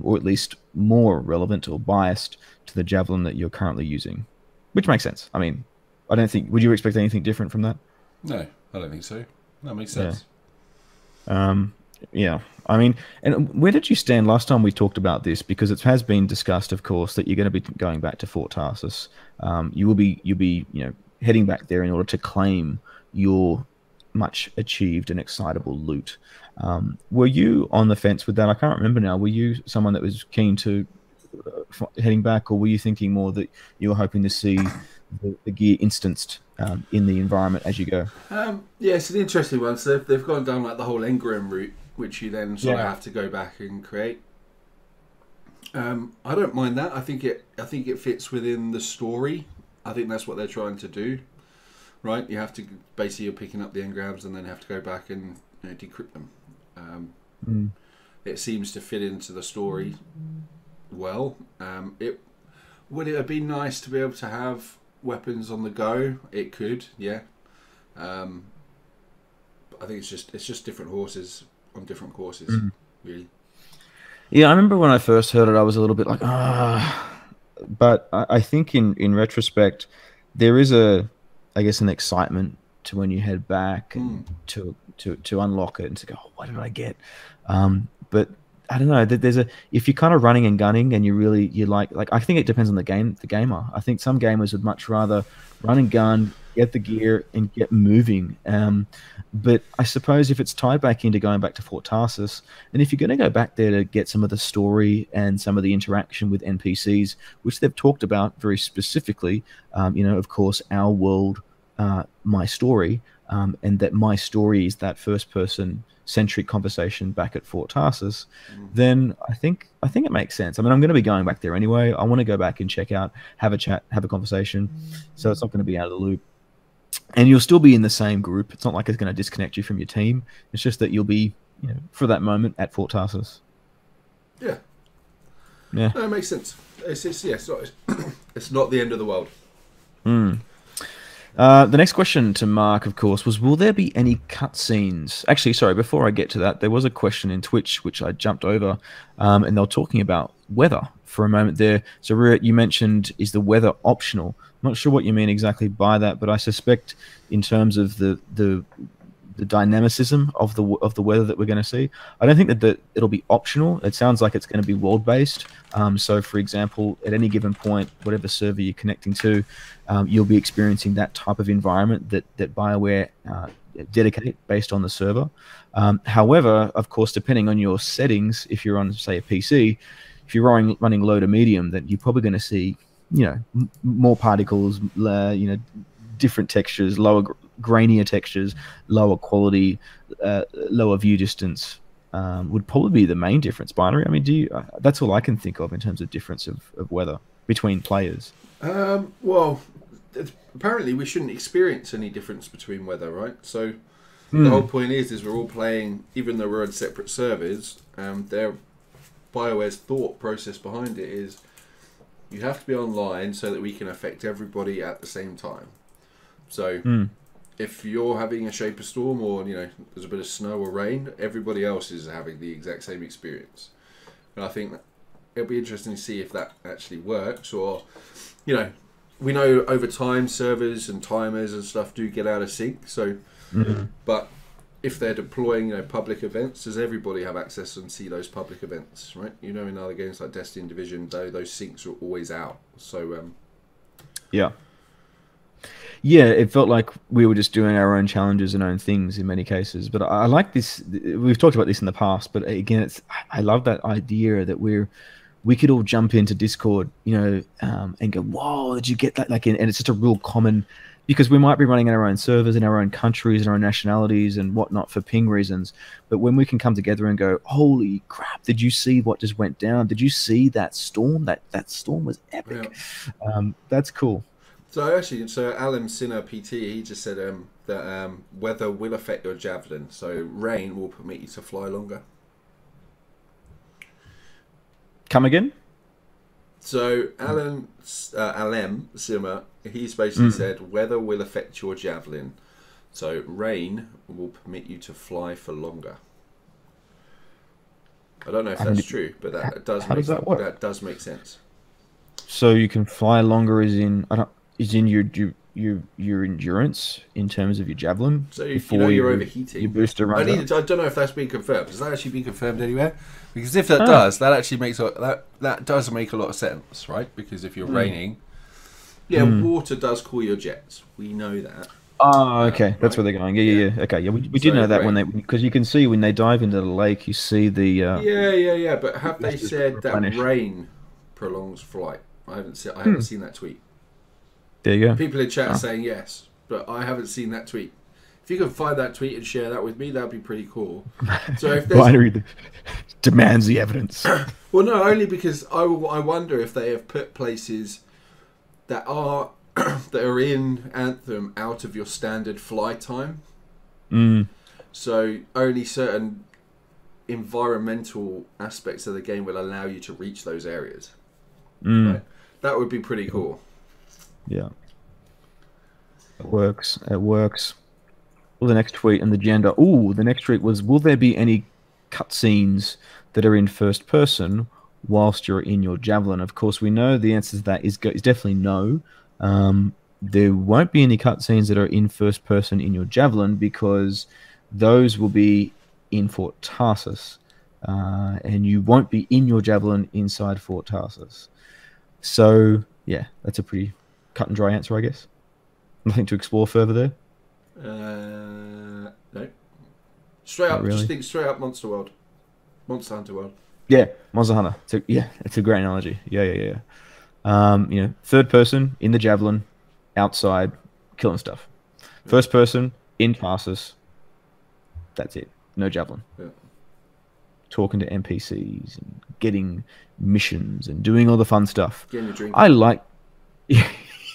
or at least more relevant or biased to the Javelin that you're currently using, which makes sense. I mean, I don't think, would you expect anything different from that? No, I don't think so. That makes sense. Yeah. I mean, and where did you stand last time we talked about this? Because it has been discussed, of course, that you're going to be going back to Fort Tarsus. You'll be heading back there in order to claim your much achieved and excitable loot. Were you on the fence with that? I can't remember now. Were you someone that was keen to heading back, or were you thinking more that you were hoping to see the gear instanced in the environment as you go? Yeah, it's an interesting one. So they've gone down like the whole engram route, which you then sort of have to go back and create. I don't mind that. I think it fits within the story. I think that's what they're trying to do, right? You have to basically, you're picking up the engrams and then have to go back and decrypt them. It seems to fit into the story well. Would it have been nice to be able to have weapons on the go? It could, yeah. I think it's just different horses on different courses, really. Yeah, I remember when I first heard it, I was a little bit like, but I think in retrospect, there is an excitement to when you head back and to unlock it and to go, oh, what did I get? But I don't know. If you're kind of running and gunning and you like I think it depends on the gamer. I think some gamers would much rather run and gun, get the gear, and get moving. But I suppose if it's tied back into going back to Fort Tarsus, and if you're going to go back there to get some of the story and some of the interaction with NPCs, which they've talked about very specifically, of course, our world, my story, and that my story is that first-person centric conversation back at Fort Tarsus, then I think it makes sense. I mean, I'm going to be going back there anyway. I want to go back and check out, have a chat, have a conversation. So it's not going to be out of the loop. And you'll still be in the same group. It's not like it's going to disconnect you from your team. It's just that you'll be, for that moment at Fort Tarsus. Yeah. Yeah. No, it makes sense. It's not the end of the world. The next question to Mark, of course, was, will there be any cutscenes? Actually, sorry, before I get to that, there was a question in Twitch, which I jumped over, and they were talking about weather for a moment there. So, Rhea, you mentioned, is the weather optional? I'm not sure what you mean exactly by that, but I suspect in terms of the dynamicism of the weather that we're going to see, I don't think that it'll be optional. It sounds like it's going to be world-based. So, for example, at any given point, whatever server you're connecting to, you'll be experiencing that type of environment that BioWare dedicate based on the server. However, of course, depending on your settings, if you're on, say, a PC, if you're running low to medium, then you're probably going to see, more particles, different textures, grainier textures, lower quality, lower view distance, would probably be the main difference. Binary. I mean, do you? That's all I can think of in terms of difference of weather between players. Well, apparently we shouldn't experience any difference between weather, right? So the whole point is we're all playing, even though we're on separate servers. Their BioWare's thought process behind it is you have to be online so that we can affect everybody at the same time. So if you're having a shape of storm, or there's a bit of snow or rain, everybody else is having the exact same experience. And I think it'll be interesting to see if that actually works, or we know over time servers and timers and stuff do get out of sync. So, but if they're deploying public events, does everybody have access and see those public events? Right? In other games like Destiny and Division, though, those syncs are always out. So yeah, it felt like we were just doing our own challenges and own things in many cases. But I like this. We've talked about this in the past, but again, I love that idea that we could all jump into Discord, and go, "Whoa, did you get that?" And it's just a real common, because we might be running in our own servers, in our own countries, and our own nationalities and whatnot for ping reasons. But when we can come together and go, "Holy crap! Did you see what just went down? Did you see that storm? That storm was epic." Yeah. That's cool. So Alan Sinner PT, he just said that weather will affect your Javelin. So rain will permit you to fly longer. Come again? So Alem Simmer, he's basically said weather will affect your Javelin. So rain will permit you to fly for longer. I don't know if that's true, but that does make sense. So you can fly longer is in your endurance in terms of your Javelin. So you're overheating. Your booster runs I don't know if that's been confirmed. Has that actually been confirmed anywhere? Because if that does, that actually makes that does make a lot of sense, right? Because if you're raining, water does cool your jets. We know that. Oh, okay, that's where they're going. Yeah. Okay, yeah, we did know that because you can see when they dive into the lake, you see the. Yeah. But have they said that rain prolongs flight? I haven't seen that tweet. There you go. People in chat are saying yes, but I haven't seen that tweet. If you can find that tweet and share that with me, that'd be pretty cool. So if Binary demands the evidence. Well, no, only because I wonder if they have put places that are in Anthem out of your standard fly time. So only certain environmental aspects of the game will allow you to reach those areas. Right? That would be pretty cool. Yeah. It works. Well, the next tweet and the gender. Ooh, the next tweet was, will there be any cutscenes that are in first person whilst you're in your Javelin? Of course, we know the answer to that is definitely no. There won't be any cutscenes that are in first person in your Javelin because those will be in Fort Tarsus. And you won't be in your Javelin inside Fort Tarsus. So, yeah, that's a pretty cut and dry answer, I guess. Nothing to explore further there. No. Straight up, really? Just think straight up Monster Hunter World. Yeah, Monster Hunter. It's a great analogy. Yeah. Third person in the Javelin, outside, killing stuff. First person in Tarsus. That's it. No Javelin. Yeah. Talking to NPCs and getting missions and doing all the fun stuff. Getting a drink. I like.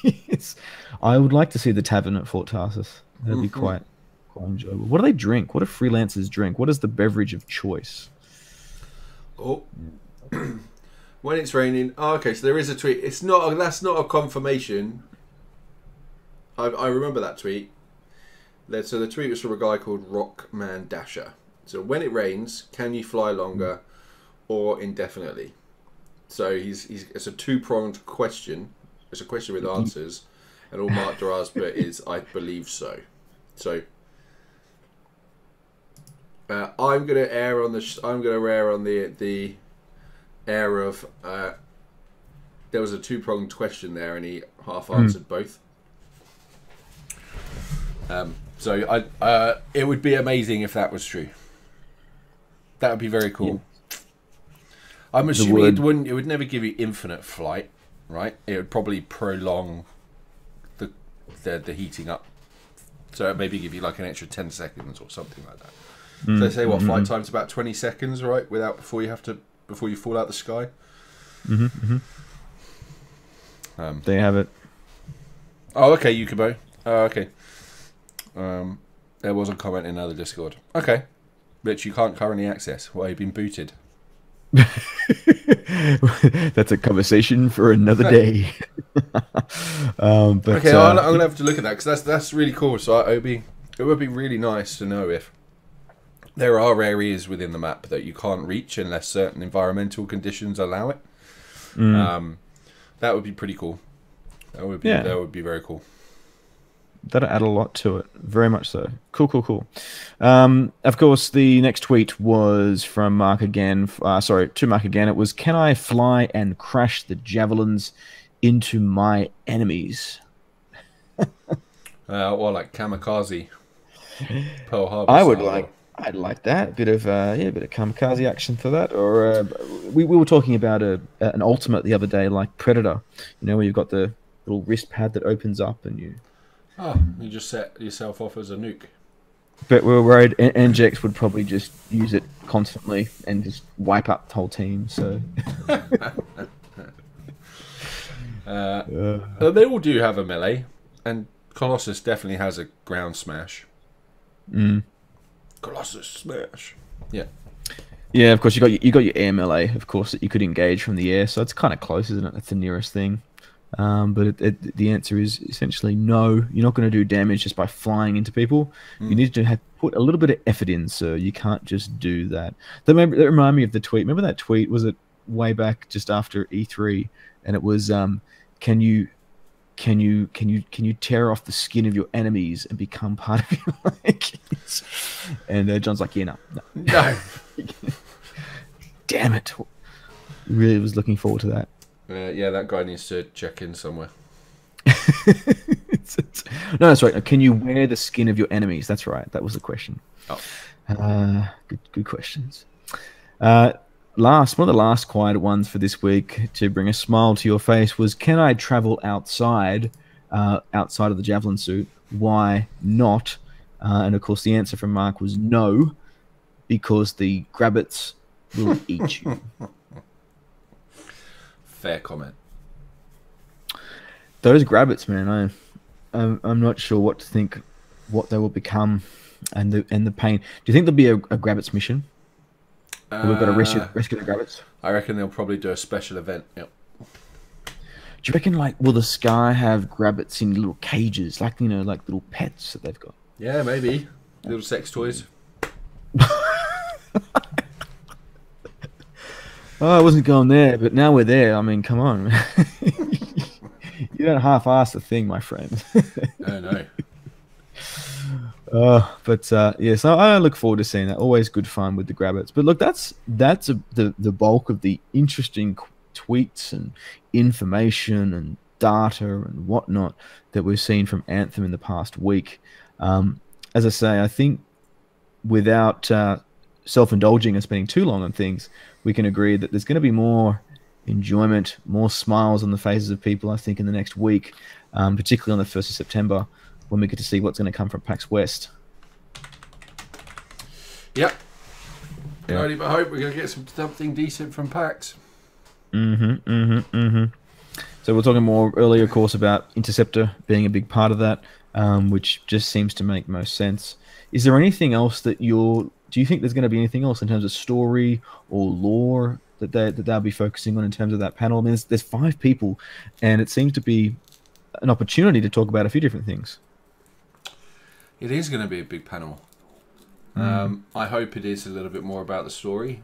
Yes, I would like to see the tavern at Fort Tarsus. That'd be quite enjoyable. What do they drink? What do freelancers drink? What is the beverage of choice? Oh, when it's raining. Oh, okay, so there is a tweet. That's not a confirmation. I remember that tweet. So the tweet was from a guy called Rockman Dasher. So when it rains, can you fly longer or indefinitely? So it's a two-pronged question. It's a question with answers, and all Mark Darrah's put is I believe so. So I'm gonna err on the air of there was a two-pronged question there, and he half answered both. So it would be amazing if that was true. That would be very cool. Yeah. I'm assuming it would never give you infinite flight, right? It would probably prolong the heating up. So it maybe give you like an extra 10 seconds or something like that. So they say what flight time's about 20 seconds, right? Before you fall out the sky. There you have it. Oh, okay, Yukibo. Oh, okay. There was a comment in another Discord. Okay, which you can't currently access. Why you've been booted? That's a conversation for another day. But, okay, I'm gonna have to look at that because that's really cool. So it would be really nice to know if there are areas within the map that you can't reach unless certain environmental conditions allow it. That would be pretty cool. That would be very cool. That'll add a lot to it. Very much so. Cool. Of course, the next tweet was from Mark again. To Mark again. It was, can I fly and crash the javelins into my enemies? Or like Kamikaze. Pearl Harbor. I'd like that. Bit of Kamikaze action for that. Or we were talking about an ultimate the other day, like Predator. You know, where you've got the little wrist pad that opens up and you... Oh, you just set yourself off as a nuke. But we were worried NGX would probably just use it constantly and just wipe up the whole team, so... They all do have a melee, and Colossus definitely has a ground smash. Colossus smash. Yeah. Yeah, of course, you got your air melee, of course, that you could engage from the air, so it's kind of close, isn't it? That's the nearest thing. But the answer is essentially no. You're not going to do damage just by flying into people. You need to put a little bit of effort in, so you can't just do that. That reminded me of the tweet. Remember that tweet? Was it way back just after E3? And it was, can you tear off the skin of your enemies and become part of your Vikings? And John's like, yeah, no. Damn it! Really was looking forward to that. Yeah, that guy needs to check in somewhere. No, that's right. Can you wear the skin of your enemies? That's right. That was the question. Oh. Good questions. One of the last quiet ones for this week to bring a smile to your face was, can I travel outside of the Javelin suit? Why not? And of course, the answer from Mark was no, because the grabbits will eat you. Fair comment. Those grabbits, man, I'm not sure what to think, what they will become, and the pain. Do you think there'll be a grabbits mission? We've got to rescue the grabbits. I reckon they'll probably do a special event. Yep. Do you reckon, will the Sky have grabbits in little cages, like little pets that they've got? Yeah, maybe little sex toys. Oh, I wasn't going there, but now we're there. I mean, come on. You don't half-ass the thing, my friend. I know. Yeah, so I look forward to seeing that. Always good fun with the grabbits. But look, that's the bulk of the interesting tweets and information and data and whatnot that we've seen from Anthem in the past week. As I say, I think without self-indulging and spending too long on things, we can agree that there's going to be more enjoyment, more smiles on the faces of people, I think, in the next week, particularly on the 1st of September, when we get to see what's going to come from PAX West. Yep. I only but hope we're going to get something decent from PAX. So we're talking more earlier, of course, about Interceptor being a big part of that, which just seems to make most sense. Is there anything else that do you think there's going to be anything else in terms of story or lore that they'll be focusing on in terms of that panel? I mean, there's 5 people, and it seems to be an opportunity to talk about a few different things. It is going to be a big panel. I hope it is a little bit more about the story,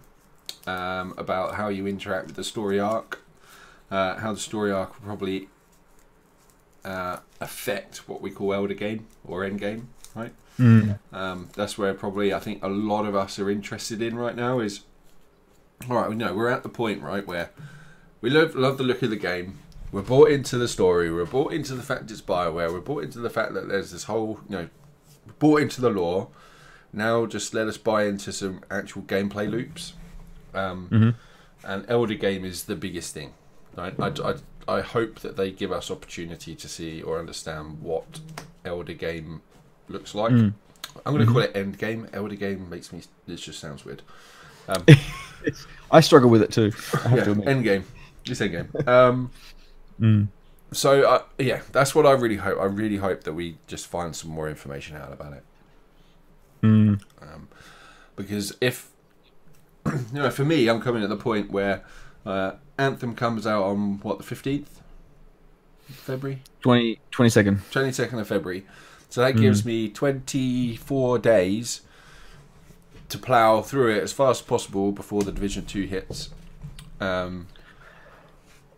about how you interact with the story arc, how the story arc will probably affect what we call Elder Game or Endgame, right? That's where probably I think a lot of us are interested in right now is, all right, we're at the point, right, where we love the look of the game. We're bought into the story. We're bought into the fact it's BioWare. We're bought into the fact that there's this whole, bought into the lore. Now just let us buy into some actual gameplay loops. And Elder Game is the biggest thing. Right? I hope that they give us opportunity to see or understand what Elder Game looks like. I'm going to call it Endgame. Elder Game makes me. It just sounds weird. I struggle with it too. I have to admit. Endgame. It's Endgame. So yeah, that's what I really hope. I really hope that we just find some more information out about it. Because if for me, I'm coming at the point where Anthem comes out on what, the 15th February, 22nd 22nd of February. So that gives me 24 days to plough through it as fast as possible before the Division 2 hits.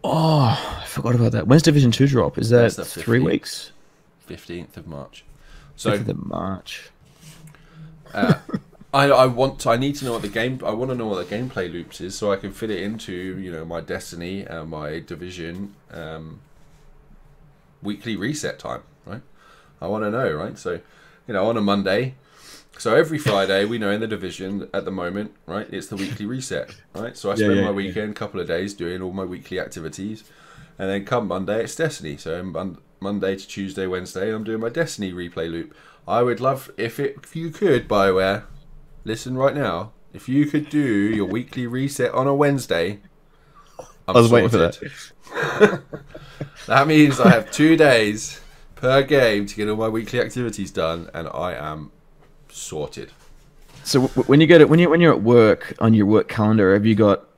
I forgot about that. When's Division 2 drop? Is that 3 weeks? 15th of March. So 15th of March. I need to know what the game. I want to know what the gameplay loops is, so I can fit it into my Destiny and my Division weekly reset time. Right. I want to know. Right. So on a Monday. So every Friday, we know in the Division at the moment, right, it's the weekly reset, right? So I spend my weekend, couple of days doing all my weekly activities, and then come Monday, it's Destiny. So Monday to Tuesday, Wednesday, I'm doing my Destiny replay loop. I would love, if you could, BioWare, listen right now, if you could do your weekly reset on a Wednesday, I was waiting for that. That means I have 2 days per game to get all my weekly activities done, and I am sorted. So when you're at work on your work calendar,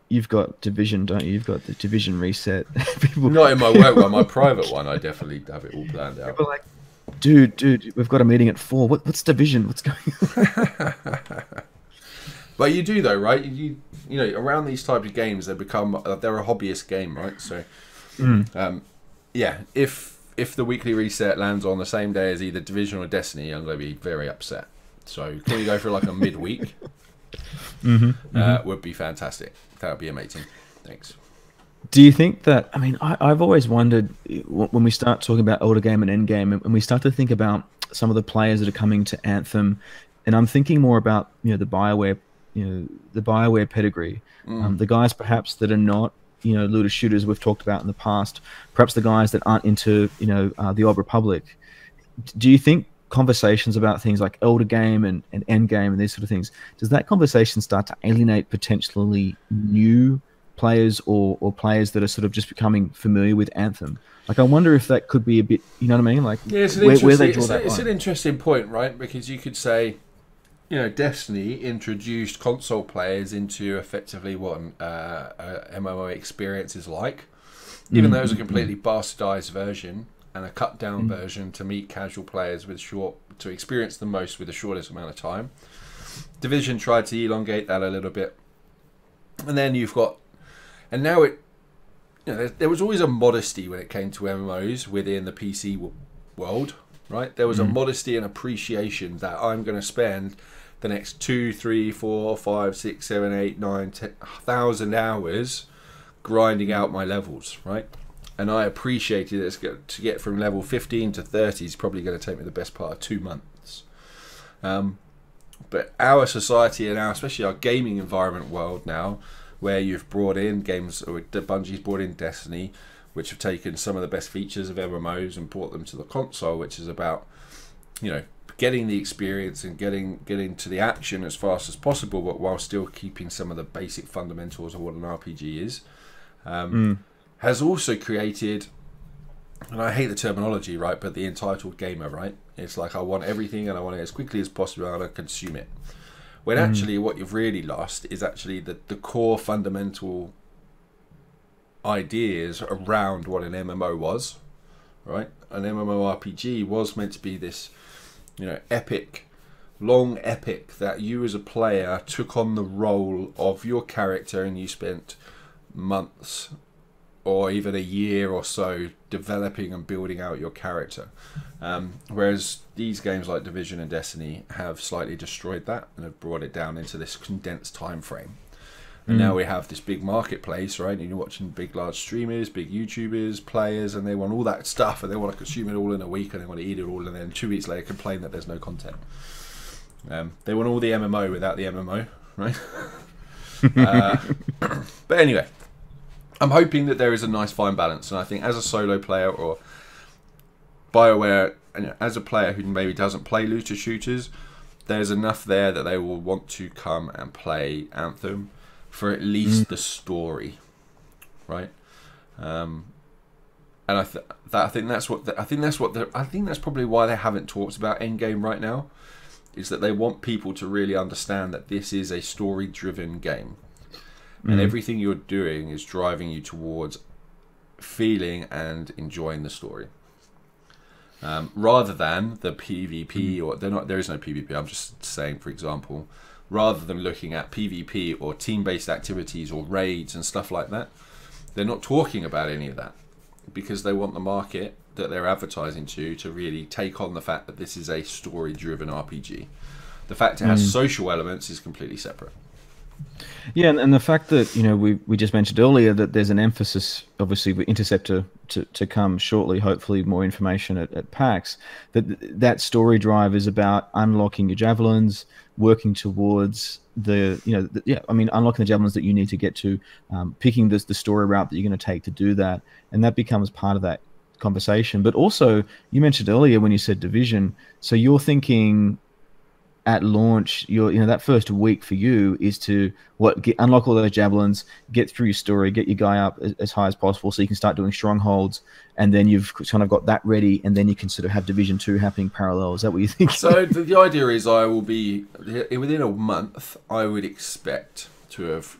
you've got Division, don't you? You've got the Division reset. Not in my work one, my private one. I definitely have it all planned out. People are like, dude, we've got a meeting at 4. What's Division? What's going on? But you do though, right? You around these types of games, they're a hobbyist game, right? So, yeah, if the weekly reset lands on the same day as either Division or Destiny, I'm going to be very upset. So can we go for like a midweek? Would be fantastic. That would be amazing. Thanks. Do you think that? I mean, I've always wondered when we start talking about Elder Game and Endgame, and we start to think about some of the players that are coming to Anthem, and I'm thinking more about the BioWare, the BioWare pedigree, the guys perhaps that are not looter shooters we've talked about in the past, perhaps the guys that aren't into the Old Republic. Do you think conversations about things like Elder Game and Endgame and these sort of things, does that conversation start to alienate potentially new players or players that are sort of just becoming familiar with Anthem? Like, I wonder if that could be a bit, you know what I mean? Like, yeah, it's an interesting point, right? Because you could say, Destiny introduced console players into effectively what a MMO experience is like, even though it was a completely bastardized version and a cut down version to meet casual players to experience the most with the shortest amount of time. Division tried to elongate that a little bit, and then there was always a modesty when it came to MMOs within the PC world, right? There was a modesty and appreciation that I'm going to spend the next 2, 3, 4, 5, 6, 7, 8, 9, 10,000 hours grinding out my levels, right? And I appreciated it. To get from level 15 to 30 is probably going to take me the best part of 2 months. But our society and especially our gaming environment world now, where you've brought in games, or Bungie's brought in Destiny, which have taken some of the best features of MMOs and brought them to the console, which is about, getting the experience and getting to the action as fast as possible, but while still keeping some of the basic fundamentals of what an RPG is. Has also created, and I hate the terminology, right, but the entitled gamer, right? It's like, I want everything and I want it as quickly as possible and I want to consume it. When actually what you've really lost is actually the core fundamental ideas around what an MMO was, right? An MMORPG was meant to be this, long epic that you as a player took on the role of your character and you spent months or even a year or so developing and building out your character. Whereas these games like Division and Destiny have slightly destroyed that and have brought it down into this condensed time frame. And now we have this big marketplace, right? And you're watching big, large streamers, big YouTubers, players, and they want all that stuff and they want to consume it all in a week and they want to eat it all and then 2 weeks later complain that there's no content. They want all the MMO without the MMO, right? But anyway, I'm hoping that there is a nice fine balance, and I think as a solo player or BioWare, as a player who maybe doesn't play looter shooters, there's enough there that they will want to come and play Anthem for at least the story, right? And I think that's probably why they haven't talked about Endgame right now, is that they want people to really understand that this is a story-driven game, and everything you're doing is driving you towards feeling and enjoying the story, rather than the PvP or there is no PvP. I'm just saying, for example, rather than looking at PvP or team-based activities or raids and stuff like that, they're not talking about any of that because they want the market that they're advertising to really take on the fact that this is a story-driven RPG. The fact it has social elements is completely separate. Yeah, and the fact that, you know, we just mentioned earlier that there's an emphasis, obviously, with Interceptor to come shortly, hopefully more information at PAX, that story drive is about unlocking your javelins, working towards unlocking the javelins that you need to get to, picking the story route that you're going to take to do that, and that becomes part of that conversation. But also, you mentioned earlier when you said Division, so you're thinking at launch, that first week for you is to unlock all those javelins, get through your story, get your guy up as high as possible, so you can start doing strongholds, and then you've kind of got that ready, and then you can sort of have Division 2 happening parallel. Is that what you think? So the idea is I will be within a month. I would expect to have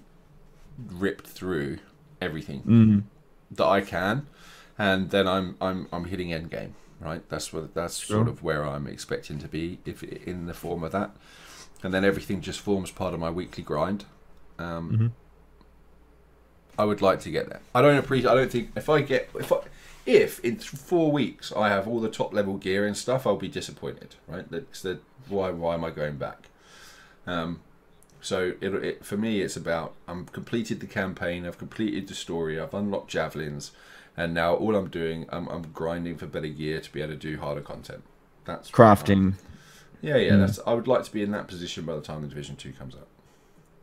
ripped through everything that I can, and then I'm hitting Endgame. Right, that's sort of where I'm expecting to be, if in the form of that, and then everything just forms part of my weekly grind. I would like to get there. I don't think if in 4 weeks I have all the top level gear and stuff, I'll be disappointed. Right, why am I going back? So for me, it's about I've completed the campaign, I've completed the story, I've unlocked javelins. And now all I'm doing, I'm grinding for better gear to be able to do harder content. That's crafting. Yeah. I would like to be in that position by the time the Division 2 comes out.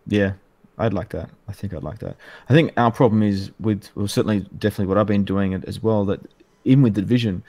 Yeah, I'd like that. I think I'd like that. I think our problem is definitely what I've been doing as well, that even with the Division,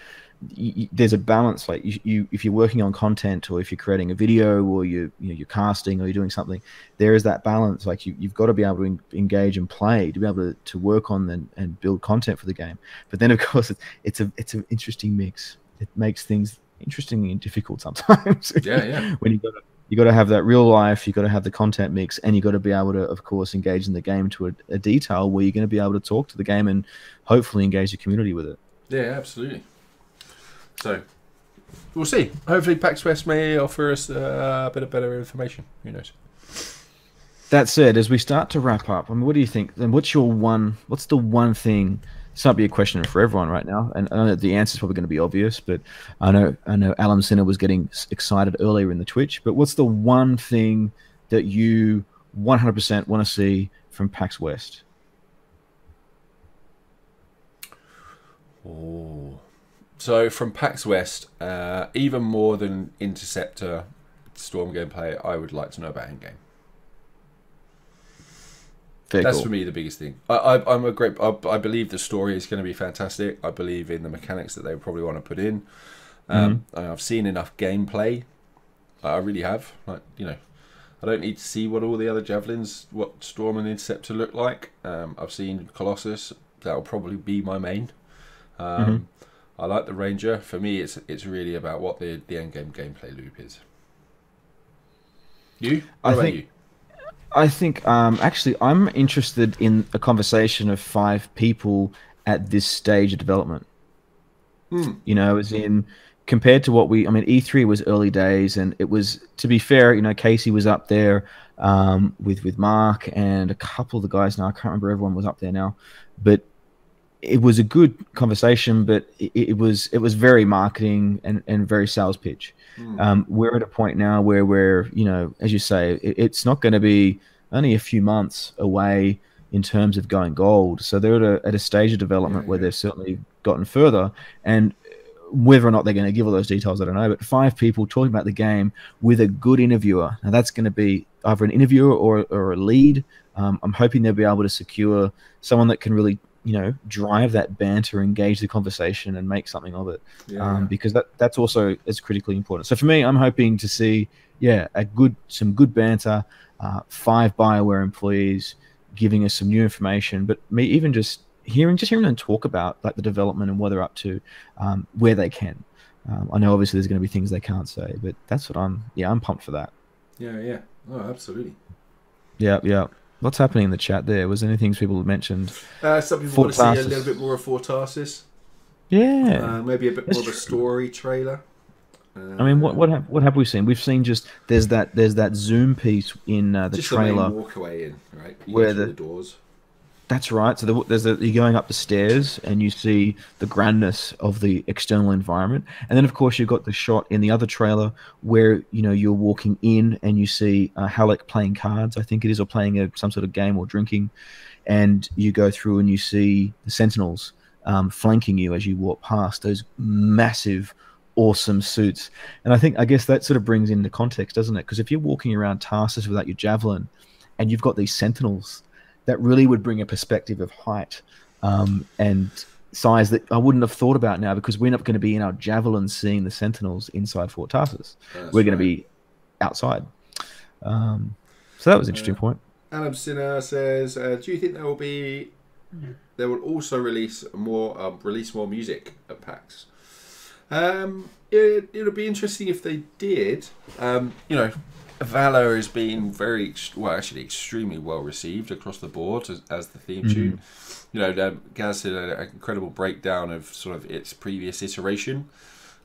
there's a balance. Like if you're working on content, or if you're creating a video, or you're casting, or you're doing something, there is that balance. Like you've got to be able to engage and play to be able to work on and build content for the game. But then of course it's an interesting mix. It makes things interesting and difficult sometimes. Yeah. When you got to have that real life, you got to have the content mix, and you got to be able to, of course, engage in the game to a detail where you're going to be able to talk to the game and hopefully engage the community with it. Yeah, absolutely. So, we'll see. Hopefully PAX West may offer us a bit of better information. Who knows? That said, as we start to wrap up, I mean, what do you think? Then what's the one thing? This might be a question for everyone right now, and I know that the answer is probably going to be obvious, but I know Alan Sinner was getting excited earlier in the Twitch, but what's the one thing that you 100% want to see from PAX West? Oh. So from PAX West, even more than Interceptor Storm gameplay, I would like to know about Endgame. That's for me the biggest thing. I believe the story is going to be fantastic. I believe in the mechanics that they probably want to put in. I've seen enough gameplay. I really have. I don't need to see what all the other javelins, what Storm and Interceptor look like. I've seen Colossus. That'll probably be my main. I like the Ranger. For me, it's really about what the Endgame gameplay loop is. What about you? I think actually I'm interested in a conversation of 5 people at this stage of development. As in compared to E3 was early days, and it was, to be fair, Casey was up there with Mark and a couple of the guys. Now I can't remember, everyone was up there now, but it was a good conversation, but it was very marketing and very sales pitch. We're at a point now where we're, as you say, it's not going to be only a few months away in terms of going gold. So they're at a stage of development where they've certainly gotten further, and whether or not they're going to give all those details, I don't know. But 5 people talking about the game with a good interviewer. Now that's going to be either an interviewer or a lead. I'm hoping they'll be able to secure someone that can really you know, drive that banter, engage the conversation, and make something of it. Because that's also is critically important. So for me, I'm hoping to see, some good banter, 5 BioWare employees giving us some new information, but me even just hearing them talk about like the development and what they're up to, where they can. I know obviously there's going to be things they can't say, but that's what I'm pumped for that. Yeah. Oh, absolutely. Yeah. What's happening in the chat there? Was there any things people mentioned? Some people want to see a little bit more of Fortasis. Yeah. Maybe a bit more of a story trailer. I mean, what have we seen? We've seen just there's that zoom piece in the just trailer. The main walkway in, right? Where the doors. That's right. So you're going up the stairs and you see the grandness of the external environment, and then of course you've got the shot in the other trailer where you're walking in and you see Halleck playing cards, I think it is, or playing some sort of game or drinking, and you go through and you see the Sentinels flanking you as you walk past those massive, awesome suits. And I guess that sort of brings into context, doesn't it? Because if you're walking around Tarsus without your Javelin, and you've got these Sentinels, that really would bring a perspective of height and size that I wouldn't have thought about now, because we're not going to be in our Javelin seeing the Sentinels inside Fort Tarsus. We're going to be outside. So that was an interesting point. Adam Sinner says, do you think they will also release more music at PAX? It would be interesting if they did. Valor has been extremely well received across the board as the theme tune. Gaz did an incredible breakdown of sort of its previous iteration.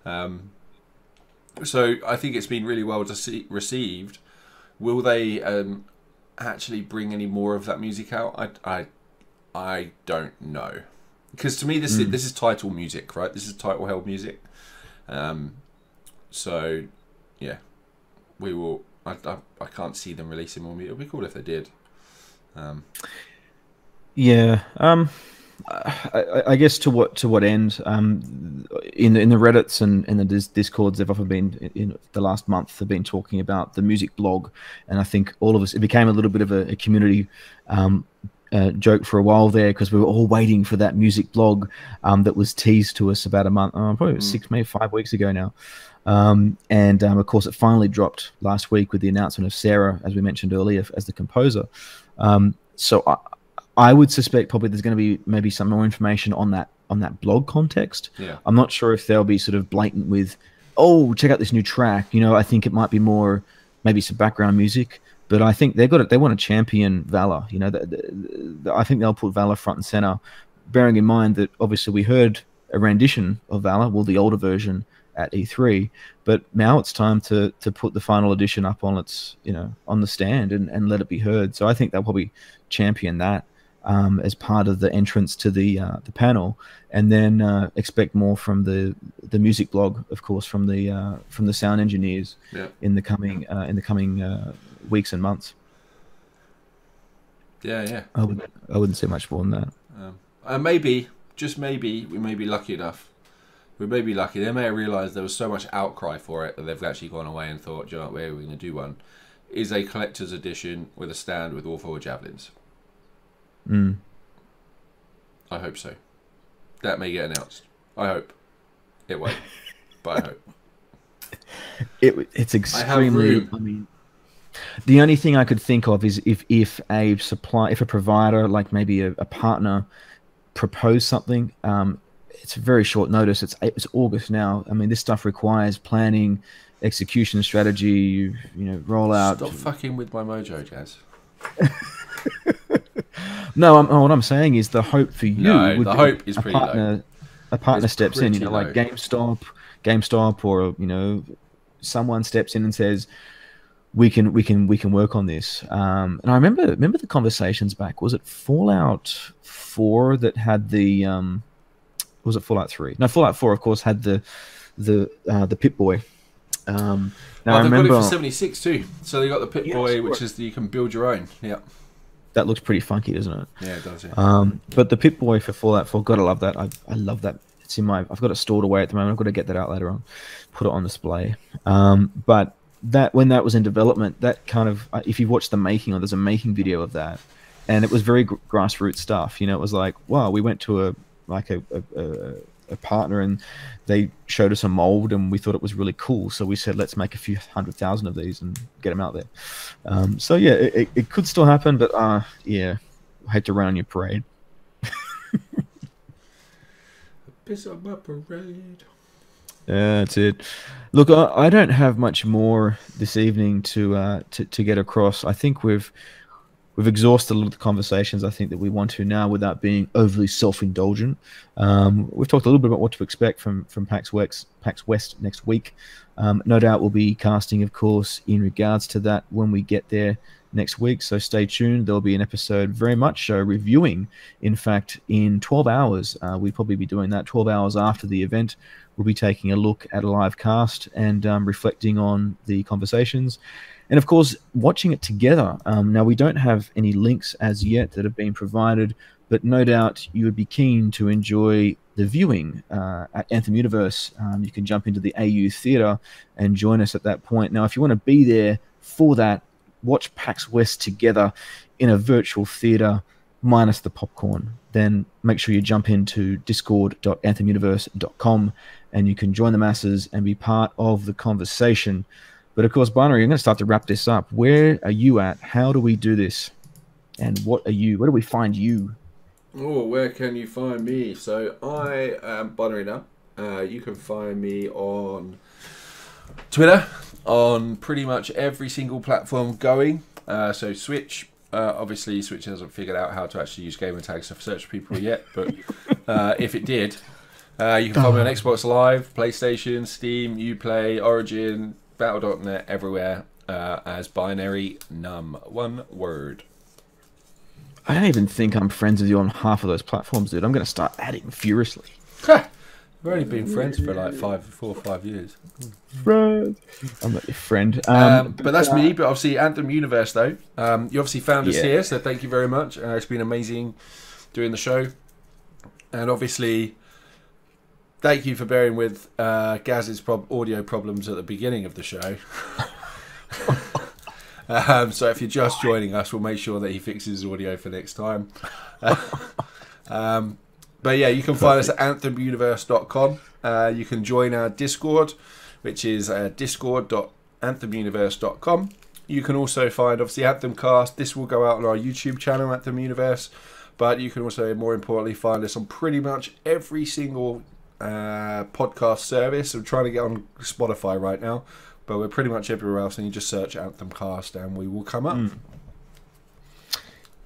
So I think it's been really well received. Will they actually bring any more of that music out? I don't know, because to me this is title music, right? This is title held music. So yeah, we will. I can't see them releasing more music. It would be cool if they did. I guess to what end? In the Reddits and in the Discords, they've often been in the last month. They've been talking about the music blog, and I think all of us, it became a little bit of a community joke for a while there, because we were all waiting for that music blog that was teased to us about a month, probably 6, maybe 5 weeks ago now. Of course, it finally dropped last week with the announcement of Sarah, as we mentioned earlier, as the composer. So I would suspect probably there's going to be maybe some more information on that blog context. Yeah. I'm not sure if they'll be sort of blatant with, oh, check out this new track. I think it might be more maybe some background music. But I think they want to champion Valor. I think they'll put Valor front and center, bearing in mind that obviously we heard a rendition of Valor, well, the older version at E3, but now it's time to put the final edition up on its on the stand and let it be heard. So I think they'll probably champion that as part of the entrance to the panel, and then expect more from the music blog, of course, from the sound engineers in the coming weeks and months. Yeah. I wouldn't say much more than that. Maybe, just maybe, we may be lucky enough. We may be lucky. They may have realised there was so much outcry for it that they've actually gone away and thought, do you know what, we're going to do one. Is a collector's edition with a stand with all 4 javelins. I hope so. That may get announced. I hope. It won't. But I hope. It's extremely... I mean, the only thing I could think of is if a provider, like maybe a partner, proposed something. It's very short notice. It's August now. I mean, this stuff requires planning, execution strategy, rollout. Stop fucking with my mojo, Jazz. No, what I'm saying is the hope for you. No, the hope is pretty low. A partner steps in, like GameStop, or someone steps in and says, we can work on this. And I remember the conversations back. Was it Fallout 4 that had the was it Fallout 3? No, Fallout 4, of course, had the Pip-Boy. Now I remember, got it for 76 too. So they got the Pip-Boy, which is you can build your own. Yeah. That looks pretty funky, doesn't it? Yeah, it does. Yeah. But the Pip-Boy for Fallout 4, gotta love that. I love that. It's in my. I've got it stored away at the moment. I've got to get that out later on, put it on display. But that when that was in development, that kind of, if you've watched the making, or there's a making video of that, and it was very grassroots stuff. You know, it was like, wow, we went to a partner and they showed us a mold and we thought it was really cool, so we said let's make a few 100,000 of these and get them out there. So yeah, it could still happen, but yeah, I hate to run on your parade. Piss on my parade. That's it. Look, I don't have much more this evening to get across. I think we've exhausted a lot of the conversations I think that we want to now without being overly self-indulgent. We've talked a little bit about what to expect from PAX West next week. No doubt we'll be casting, of course, in regards to that when we get there next week, so stay tuned. There'll be an episode very much so reviewing, in fact, in 12 hours. We'll probably be doing that 12 hours after the event. We'll be taking a look at a live cast and reflecting on the conversations. And of course, watching it together. Now, we don't have any links as yet that have been provided, but no doubt you would be keen to enjoy the viewing at Anthem Universe. You can jump into the AU Theatre and join us at that point. Now, if you want to be there for that, watch PAX West together in a virtual theatre minus the popcorn, then make sure you jump into discord.anthemuniverse.com and you can join the masses and be part of the conversation. But of course, Binary, I'm going to start to wrap this up. Where are you at? How do we do this? And what are you? Where do we find you? Oh, where can you find me? So I am Binary now. You can find me on Twitter, on pretty much every single platform going. So Switch. Obviously, Switch hasn't figured out how to actually use gamer tags to search for people yet. But if it did, you can find me on Xbox Live, PlayStation, Steam, Uplay, Origin, Battle.net, everywhere as Binary Num. One word. I don't even think I'm friends with you on half of those platforms, dude. I'm going to start adding furiously. We've only been friends for like 4 or 5 years. Friend. I'm not your friend. But that's me. But obviously, Anthem Universe, though. You obviously found us here, so thank you very much. It's been amazing doing the show. And obviously, thank you for bearing with Gaz's audio problems at the beginning of the show. So if you're just joining us, we'll make sure that he fixes his audio for next time. But yeah, you can find us at anthemuniverse.com. You can join our Discord, which is discord.anthemuniverse.com. You can also find, obviously, AnthemCast. This will go out on our YouTube channel, Anthem Universe. But you can also, more importantly, find us on pretty much every single podcast service. I'm trying to get on Spotify right now, but we're pretty much everywhere else. And you just search AnthemCast and we will come up.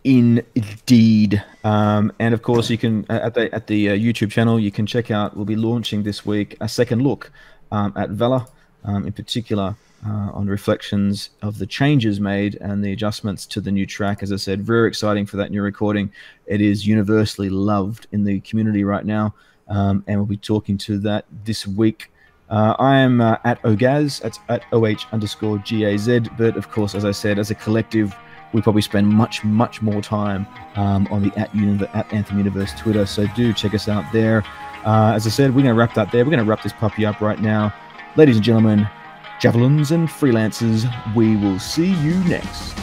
Indeed. And of course, you can at the YouTube channel, you can check out, we'll be launching this week a second look at Valor, in particular on reflections of the changes made and the adjustments to the new track. As I said, very exciting for that new recording. It is universally loved in the community right now, and we'll be talking to that this week. I am at Ogaz, that's at OH_GAZ, but of course, as I said, as a collective, we probably spend much more time on the at Anthem Universe Twitter, so do check us out there. As I said, we're going to wrap that there. We're going to wrap this puppy up right now. Ladies and gentlemen, Javelins and freelancers, we will see you next.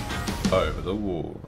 Over the wall.